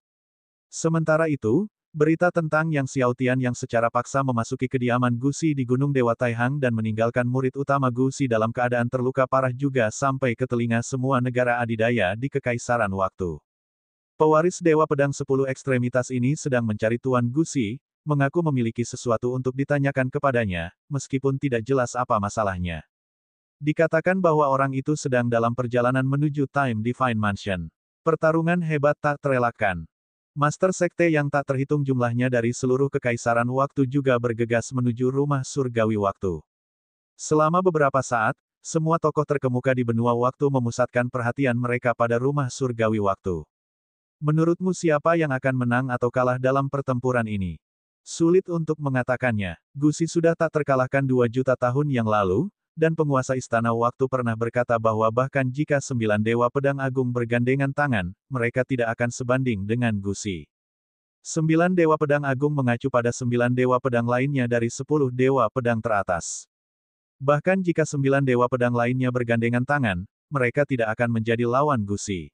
Sementara itu, Berita tentang Yang Xiaotian yang secara paksa memasuki kediaman Gusi di Gunung Dewa Taihang dan meninggalkan murid utama Gusi dalam keadaan terluka parah juga sampai ke telinga semua negara adidaya di Kekaisaran Waktu. Pewaris Dewa Pedang 10 Ekstremitas ini sedang mencari Tuan Gusi, mengaku memiliki sesuatu untuk ditanyakan kepadanya, meskipun tidak jelas apa masalahnya. Dikatakan bahwa orang itu sedang dalam perjalanan menuju Time Divine Mansion. Pertarungan hebat tak terelakkan. Master Sekte yang tak terhitung jumlahnya dari seluruh Kekaisaran Waktu juga bergegas menuju rumah surgawi waktu. Selama beberapa saat, semua tokoh terkemuka di benua waktu memusatkan perhatian mereka pada rumah surgawi waktu. Menurutmu siapa yang akan menang atau kalah dalam pertempuran ini? Sulit untuk mengatakannya. Gusi sudah tak terkalahkan 2 juta tahun yang lalu, dan penguasa Istana Waktu pernah berkata bahwa bahkan jika 9 Dewa Pedang Agung bergandengan tangan, mereka tidak akan sebanding dengan Gusi. 9 Dewa Pedang Agung mengacu pada 9 Dewa Pedang lainnya dari 10 Dewa Pedang teratas. Bahkan jika 9 Dewa Pedang lainnya bergandengan tangan, mereka tidak akan menjadi lawan Gusi.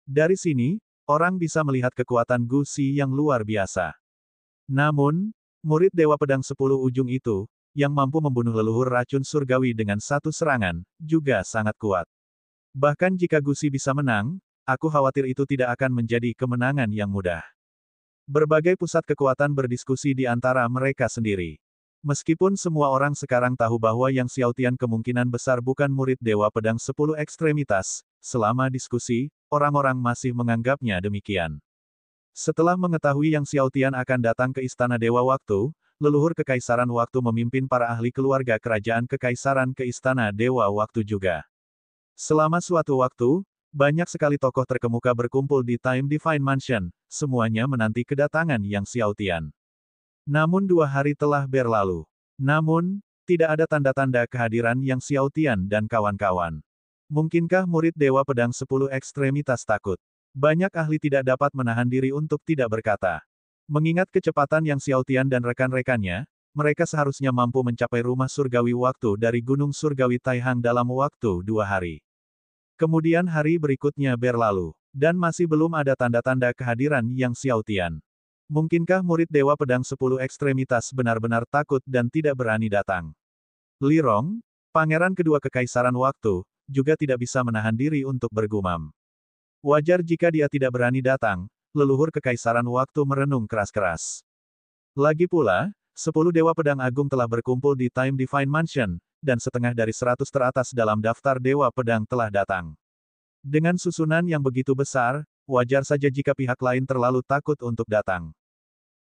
Dari sini, orang bisa melihat kekuatan Gusi yang luar biasa. Namun, murid Dewa Pedang 10 ujung itu, yang mampu membunuh leluhur racun surgawi dengan satu serangan, juga sangat kuat. Bahkan jika Gusi bisa menang, aku khawatir itu tidak akan menjadi kemenangan yang mudah. Berbagai pusat kekuatan berdiskusi di antara mereka sendiri. Meskipun semua orang sekarang tahu bahwa Yang Xiaotian kemungkinan besar bukan murid Dewa Pedang 10 Ekstremitas, selama diskusi, orang-orang masih menganggapnya demikian. Setelah mengetahui Yang Xiaotian akan datang ke Istana Dewa Waktu, leluhur Kekaisaran Waktu memimpin para ahli keluarga kerajaan Kekaisaran ke Istana Dewa Waktu juga. Selama suatu waktu, banyak sekali tokoh terkemuka berkumpul di Time Divine Mansion, semuanya menanti kedatangan Yang Xiaotian. Namun 2 hari telah berlalu. Namun, tidak ada tanda-tanda kehadiran Yang Xiaotian dan kawan-kawan. Mungkinkah murid Dewa Pedang 10 Ekstremitas takut? Banyak ahli tidak dapat menahan diri untuk tidak berkata. Mengingat kecepatan Yang Xiaotian dan rekan-rekannya, mereka seharusnya mampu mencapai rumah surgawi waktu dari Gunung Surgawi Taihang dalam waktu 2 hari. Kemudian hari berikutnya berlalu, dan masih belum ada tanda-tanda kehadiran Yang Xiaotian. Mungkinkah murid Dewa Pedang 10 Ekstremitas benar-benar takut dan tidak berani datang? Li Rong, pangeran kedua Kekaisaran Waktu, juga tidak bisa menahan diri untuk bergumam. Wajar jika dia tidak berani datang, leluhur Kekaisaran Waktu merenung keras-keras. Lagi pula, 10 Dewa Pedang Agung telah berkumpul di Time Divine Mansion, dan setengah dari 100 teratas dalam daftar Dewa Pedang telah datang. Dengan susunan yang begitu besar, wajar saja jika pihak lain terlalu takut untuk datang.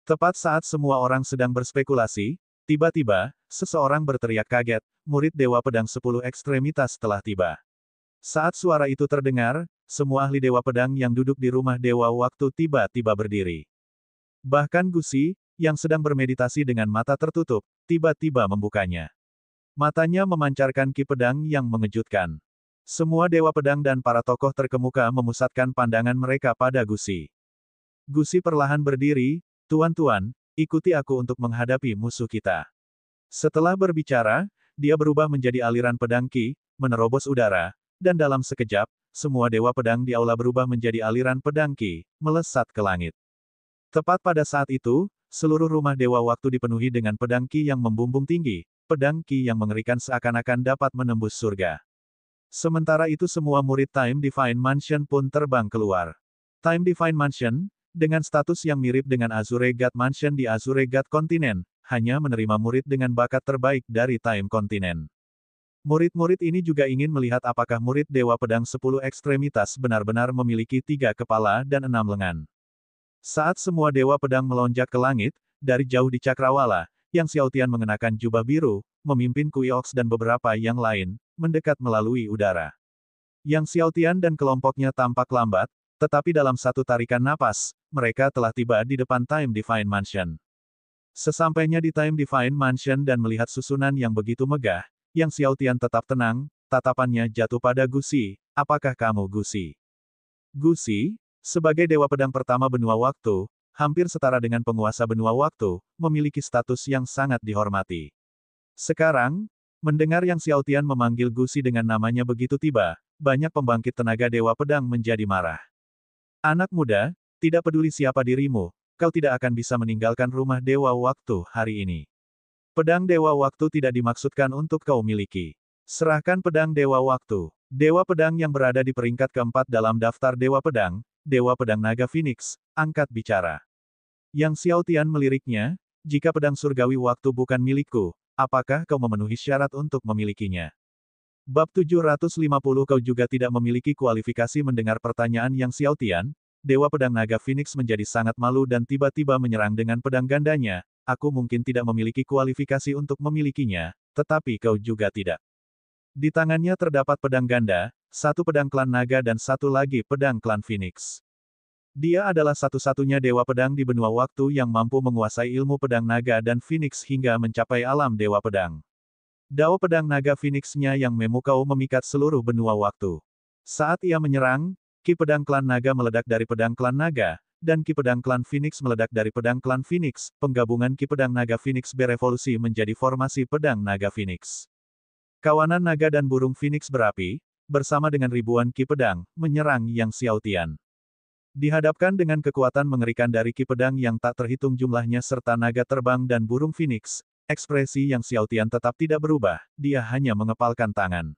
Tepat saat semua orang sedang berspekulasi, tiba-tiba, seseorang berteriak kaget, murid Dewa Pedang 10 Ekstremitas telah tiba. Saat suara itu terdengar, semua ahli Dewa Pedang yang duduk di rumah Dewa Waktu tiba-tiba berdiri. Bahkan Gusi, yang sedang bermeditasi dengan mata tertutup, tiba-tiba membukanya. Matanya memancarkan ki pedang yang mengejutkan. Semua Dewa Pedang dan para tokoh terkemuka memusatkan pandangan mereka pada Gusi. Gusi perlahan berdiri, "Tuan-tuan, ikuti aku untuk menghadapi musuh kita." Setelah berbicara, dia berubah menjadi aliran pedang ki, menerobos udara, dan dalam sekejap, semua Dewa Pedang di aula berubah menjadi aliran pedang ki, melesat ke langit. Tepat pada saat itu, seluruh rumah Dewa Waktu dipenuhi dengan pedang ki yang membumbung tinggi, pedang ki yang mengerikan seakan-akan dapat menembus surga. Sementara itu semua murid Time Divine Mansion pun terbang keluar. Time Divine Mansion, dengan status yang mirip dengan Azure God Mansion di Azure God Continent, hanya menerima murid dengan bakat terbaik dari Time Continent. Murid-murid ini juga ingin melihat apakah murid Dewa Pedang 10 Ekstremitas benar-benar memiliki 3 kepala dan 6 lengan. Saat semua Dewa Pedang melonjak ke langit, dari jauh di Cakrawala, Yang Xiaotian mengenakan jubah biru, memimpin Kui Ox dan beberapa yang lain, mendekat melalui udara. Yang Xiaotian dan kelompoknya tampak lambat, tetapi dalam satu tarikan napas, mereka telah tiba di depan Time Divine Mansion. Sesampainya di Time Divine Mansion dan melihat susunan yang begitu megah, Yang Xiaotian tetap tenang, tatapannya jatuh pada Gusi. "Apakah kamu Gusi?" Gusi, sebagai Dewa Pedang pertama benua waktu, hampir setara dengan penguasa benua waktu, memiliki status yang sangat dihormati. Sekarang, mendengar Yang Xiaotian memanggil Gusi dengan namanya begitu tiba, banyak pembangkit tenaga Dewa Pedang menjadi marah. "Anak muda, tidak peduli siapa dirimu, kau tidak akan bisa meninggalkan rumah Dewa Waktu hari ini. Pedang Dewa Waktu tidak dimaksudkan untuk kau miliki. Serahkan pedang Dewa Waktu. Dewa Pedang yang berada di peringkat keempat dalam daftar Dewa Pedang, Dewa Pedang Naga Phoenix, angkat bicara. Yang Xiao Tian meliriknya, jika pedang surgawi waktu bukan milikku, apakah kau memenuhi syarat untuk memilikinya? Bab 750 Kau juga tidak memiliki kualifikasi mendengar pertanyaan Yang Xiao Tian. Dewa Pedang Naga Phoenix menjadi sangat malu dan tiba-tiba menyerang dengan pedang gandanya. Aku mungkin tidak memiliki kualifikasi untuk memilikinya, tetapi kau juga tidak. Di tangannya terdapat pedang ganda, satu pedang klan naga dan satu lagi pedang klan Phoenix. Dia adalah satu-satunya dewa pedang di benua waktu yang mampu menguasai ilmu pedang naga dan Phoenix hingga mencapai alam dewa pedang. Dao pedang naga Phoenix-nya yang memukau memikat seluruh benua waktu. Saat ia menyerang, ki pedang klan naga meledak dari pedang klan naga, dan ki pedang klan Phoenix meledak dari pedang klan Phoenix. Penggabungan ki pedang naga Phoenix berevolusi menjadi formasi pedang naga Phoenix. Kawanan naga dan burung Phoenix berapi, bersama dengan ribuan ki pedang, menyerang Yang Xiao Tian. Dihadapkan dengan kekuatan mengerikan dari ki pedang yang tak terhitung jumlahnya serta naga terbang dan burung Phoenix, ekspresi Yang Xiao Tian tetap tidak berubah, dia hanya mengepalkan tangan.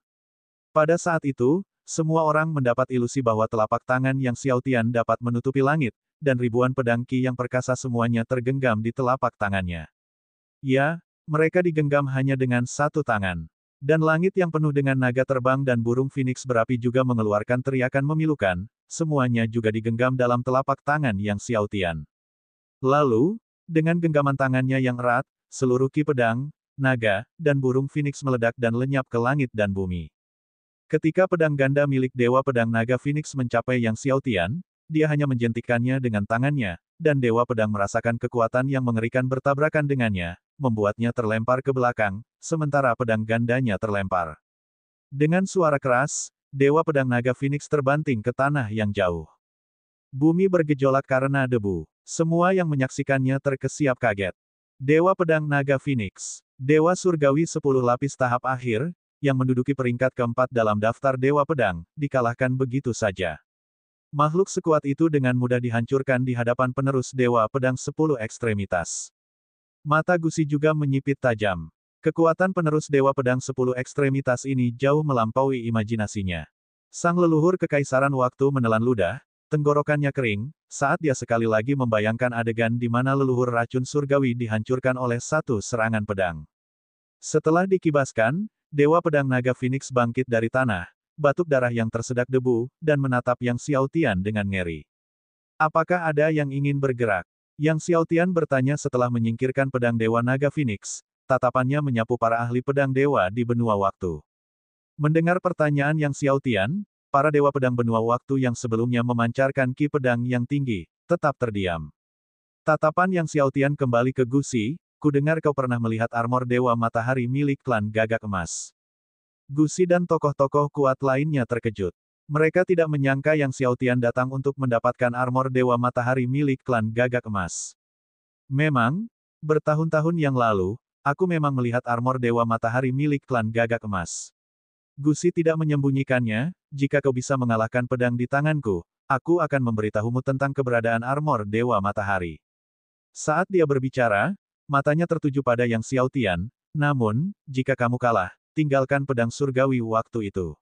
Pada saat itu, semua orang mendapat ilusi bahwa telapak tangan Yang Xiao Tian dapat menutupi langit, dan ribuan pedang ki yang perkasa semuanya tergenggam di telapak tangannya. Ya, mereka digenggam hanya dengan satu tangan. Dan langit yang penuh dengan naga terbang dan burung Phoenix berapi juga mengeluarkan teriakan memilukan, semuanya juga digenggam dalam telapak tangan Yang Xiao Tian. Lalu, dengan genggaman tangannya yang erat, seluruh ki pedang, naga, dan burung Phoenix meledak dan lenyap ke langit dan bumi. Ketika pedang ganda milik Dewa Pedang Naga Phoenix mencapai Yang Xiao Tian, dia hanya menjentikannya dengan tangannya, dan Dewa Pedang merasakan kekuatan yang mengerikan bertabrakan dengannya, membuatnya terlempar ke belakang, sementara pedang gandanya terlempar. Dengan suara keras, Dewa Pedang Naga Phoenix terbanting ke tanah yang jauh. Bumi bergejolak karena debu. Semua yang menyaksikannya terkesiap kaget. Dewa Pedang Naga Phoenix, Dewa Surgawi 10 lapis tahap akhir, yang menduduki peringkat keempat dalam daftar Dewa Pedang, dikalahkan begitu saja. Makhluk sekuat itu dengan mudah dihancurkan di hadapan penerus Dewa Pedang 10 ekstremitas. Mata Gusi juga menyipit tajam. Kekuatan penerus Dewa Pedang 10 ekstremitas ini jauh melampaui imajinasinya. Sang leluhur kekaisaran waktu menelan ludah, tenggorokannya kering, saat dia sekali lagi membayangkan adegan di mana leluhur racun surgawi dihancurkan oleh satu serangan pedang. Setelah dikibaskan, Dewa Pedang Naga Phoenix bangkit dari tanah, batuk darah yang tersedak debu, dan menatap Yang Xiao Tian dengan ngeri. Apakah ada yang ingin bergerak? Yang Xiao Tian bertanya setelah menyingkirkan pedang Dewa Naga Phoenix, tatapannya menyapu para ahli pedang dewa di benua waktu. Mendengar pertanyaan Yang Xiao Tian, para dewa pedang benua waktu yang sebelumnya memancarkan ki pedang yang tinggi, tetap terdiam. Tatapan Yang Xiao Tian kembali ke Gusi, ku dengar kau pernah melihat armor Dewa Matahari milik klan Gagak Emas. Gusi dan tokoh-tokoh kuat lainnya terkejut. Mereka tidak menyangka Yang Xiao Tian datang untuk mendapatkan armor Dewa Matahari milik klan Gagak Emas. Memang, bertahun-tahun yang lalu, aku memang melihat armor Dewa Matahari milik klan Gagak Emas. Gusi tidak menyembunyikannya, jika kau bisa mengalahkan pedang di tanganku, aku akan memberitahumu tentang keberadaan armor Dewa Matahari. Saat dia berbicara, matanya tertuju pada Yang Xiao Tian, namun, jika kamu kalah, tinggalkan pedang surgawi waktu itu.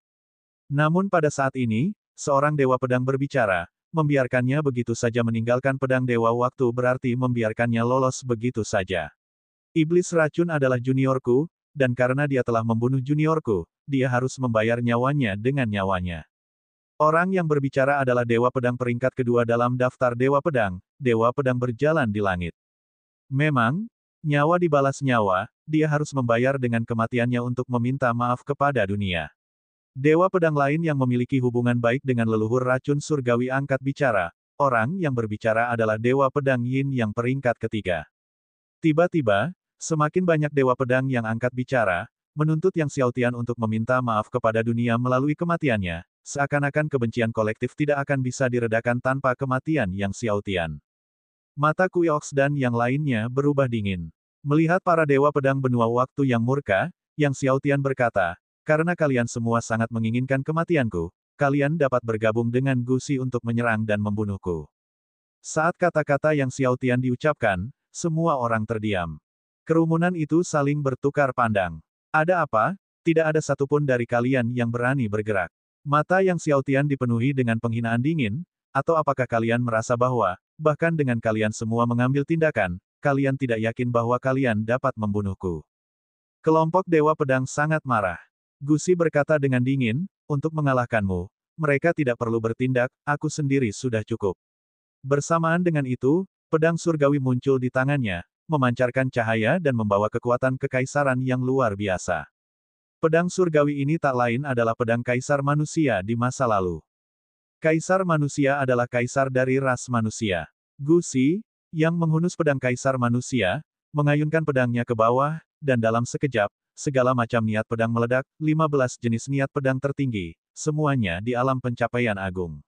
Namun pada saat ini, seorang dewa pedang berbicara, membiarkannya begitu saja meninggalkan pedang dewa waktu berarti membiarkannya lolos begitu saja. Iblis racun adalah juniorku, dan karena dia telah membunuh juniorku, dia harus membayar nyawanya dengan nyawanya. Orang yang berbicara adalah dewa pedang peringkat kedua dalam daftar dewa pedang berjalan di langit. Memang, nyawa dibalas nyawa, dia harus membayar dengan kematiannya untuk meminta maaf kepada dunia. Dewa pedang lain yang memiliki hubungan baik dengan leluhur racun surgawi angkat bicara, orang yang berbicara adalah Dewa Pedang Yin yang peringkat ketiga. Tiba-tiba, semakin banyak Dewa Pedang yang angkat bicara, menuntut Yang Xiao Tian untuk meminta maaf kepada dunia melalui kematiannya, seakan-akan kebencian kolektif tidak akan bisa diredakan tanpa kematian Yang Xiao Tian. Mata Kuiox dan yang lainnya berubah dingin. Melihat para Dewa Pedang benua waktu yang murka, Yang Xiao Tian berkata, karena kalian semua sangat menginginkan kematianku, kalian dapat bergabung dengan Gusi untuk menyerang dan membunuhku. Saat kata-kata Yang Xiaotian diucapkan, semua orang terdiam. Kerumunan itu saling bertukar pandang. Ada apa? Tidak ada satupun dari kalian yang berani bergerak. Mata Yang Xiaotian dipenuhi dengan penghinaan dingin, atau apakah kalian merasa bahwa, bahkan dengan kalian semua mengambil tindakan, kalian tidak yakin bahwa kalian dapat membunuhku? Kelompok Dewa Pedang sangat marah. Gusi berkata dengan dingin, untuk mengalahkanmu, mereka tidak perlu bertindak, aku sendiri sudah cukup. Bersamaan dengan itu, pedang surgawi muncul di tangannya, memancarkan cahaya dan membawa kekuatan kekaisaran yang luar biasa. Pedang surgawi ini tak lain adalah pedang kaisar manusia di masa lalu. Kaisar manusia adalah kaisar dari ras manusia. Gusi, yang menghunus pedang kaisar manusia, mengayunkan pedangnya ke bawah, dan dalam sekejap, segala macam niat pedang meledak, 15 jenis niat pedang tertinggi, semuanya di alam pencapaian agung.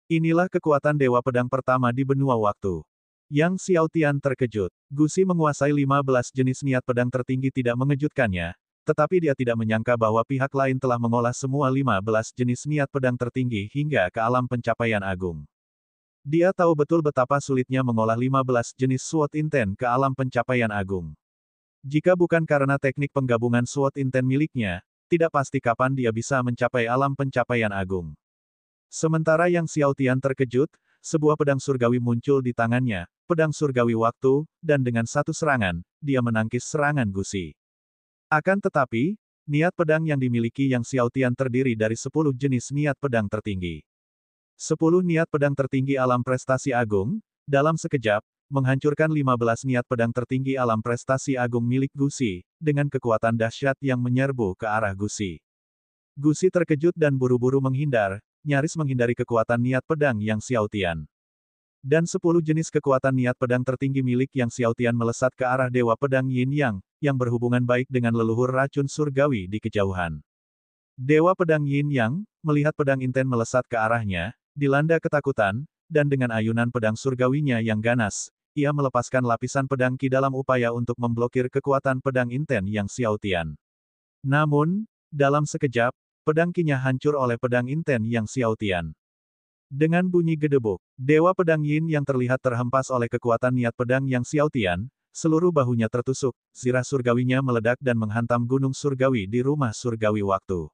Inilah kekuatan Dewa Pedang pertama di benua waktu. Yang Xiaotian terkejut. Gusi menguasai 15 jenis niat pedang tertinggi tidak mengejutkannya, tetapi dia tidak menyangka bahwa pihak lain telah mengolah semua 15 jenis niat pedang tertinggi hingga ke alam pencapaian agung. Dia tahu betul betapa sulitnya mengolah 15 jenis SWOT Inten ke alam pencapaian agung. Jika bukan karena teknik penggabungan SWOT Inten miliknya, tidak pasti kapan dia bisa mencapai alam pencapaian agung. Sementara Yang Xiaotian terkejut, sebuah pedang surgawi muncul di tangannya, pedang surgawi waktu, dan dengan satu serangan, dia menangkis serangan Gusi. Akan tetapi, niat pedang yang dimiliki Yang Xiaotian terdiri dari 10 jenis niat pedang tertinggi. 10 niat pedang tertinggi alam prestasi agung, dalam sekejap, menghancurkan 15 niat pedang tertinggi alam prestasi agung milik Gusi, dengan kekuatan dahsyat yang menyerbu ke arah Gusi. Gusi terkejut dan buru-buru menghindar, nyaris menghindari kekuatan niat pedang Yang Xiaotian. Dan 10 jenis kekuatan niat pedang tertinggi milik Yang Xiaotian melesat ke arah Dewa Pedang Yin Yang, yang berhubungan baik dengan leluhur racun surgawi di kejauhan. Dewa Pedang Yin Yang, melihat pedang Inten melesat ke arahnya, dilanda ketakutan, dan dengan ayunan pedang surgawinya yang ganas, ia melepaskan lapisan pedang Qi dalam upaya untuk memblokir kekuatan pedang Inten Yang Xiaotian. Namun, dalam sekejap, pedang Qi-nya hancur oleh pedang Inten Yang Xiaotian. Dengan bunyi gedebuk, Dewa Pedang Yin yang terlihat terhempas oleh kekuatan niat pedang Yang Xiaotian, seluruh bahunya tertusuk, zirah surgawinya meledak dan menghantam gunung surgawi di rumah surgawi waktu.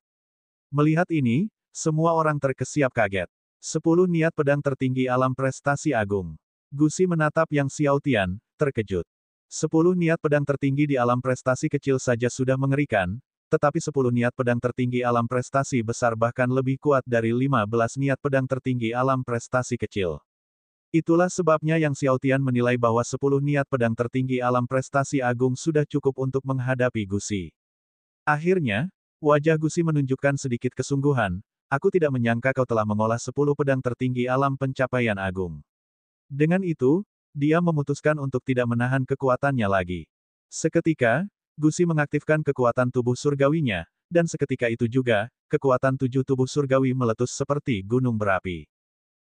Melihat ini, semua orang terkesiap kaget. 10 niat pedang tertinggi alam prestasi agung. Gusi menatap Yang Xiaotian, terkejut. 10 niat pedang tertinggi di alam prestasi kecil saja sudah mengerikan, tetapi 10 niat pedang tertinggi alam prestasi besar bahkan lebih kuat dari 15 niat pedang tertinggi alam prestasi kecil. Itulah sebabnya Yang Xiaotian menilai bahwa 10 niat pedang tertinggi alam prestasi agung sudah cukup untuk menghadapi Gusi. Akhirnya, wajah Gusi menunjukkan sedikit kesungguhan, aku tidak menyangka kau telah mengolah 10 pedang tertinggi alam pencapaian agung. Dengan itu, dia memutuskan untuk tidak menahan kekuatannya lagi. Seketika, Gusi mengaktifkan kekuatan tubuh surgawinya, dan seketika itu juga, kekuatan 7 tubuh surgawi meletus seperti gunung berapi.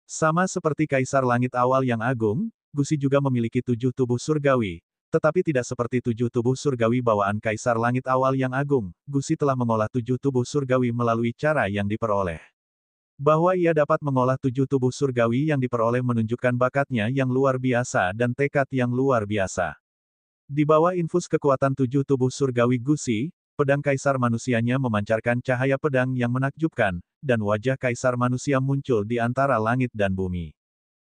Sama seperti Kaisar Langit awal yang agung, Gusi juga memiliki 7 tubuh surgawi, tetapi tidak seperti 7 tubuh surgawi bawaan Kaisar Langit awal yang agung, Gusi telah mengolah 7 tubuh surgawi melalui cara yang diperoleh. Bahwa ia dapat mengolah 7 tubuh surgawi yang diperoleh menunjukkan bakatnya yang luar biasa dan tekad yang luar biasa. Di bawah infus kekuatan 7 tubuh surgawi Gusi, pedang kaisar manusianya memancarkan cahaya pedang yang menakjubkan, dan wajah kaisar manusia muncul di antara langit dan bumi.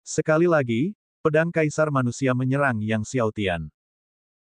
Sekali lagi, pedang kaisar manusia menyerang Yang Xiaotian.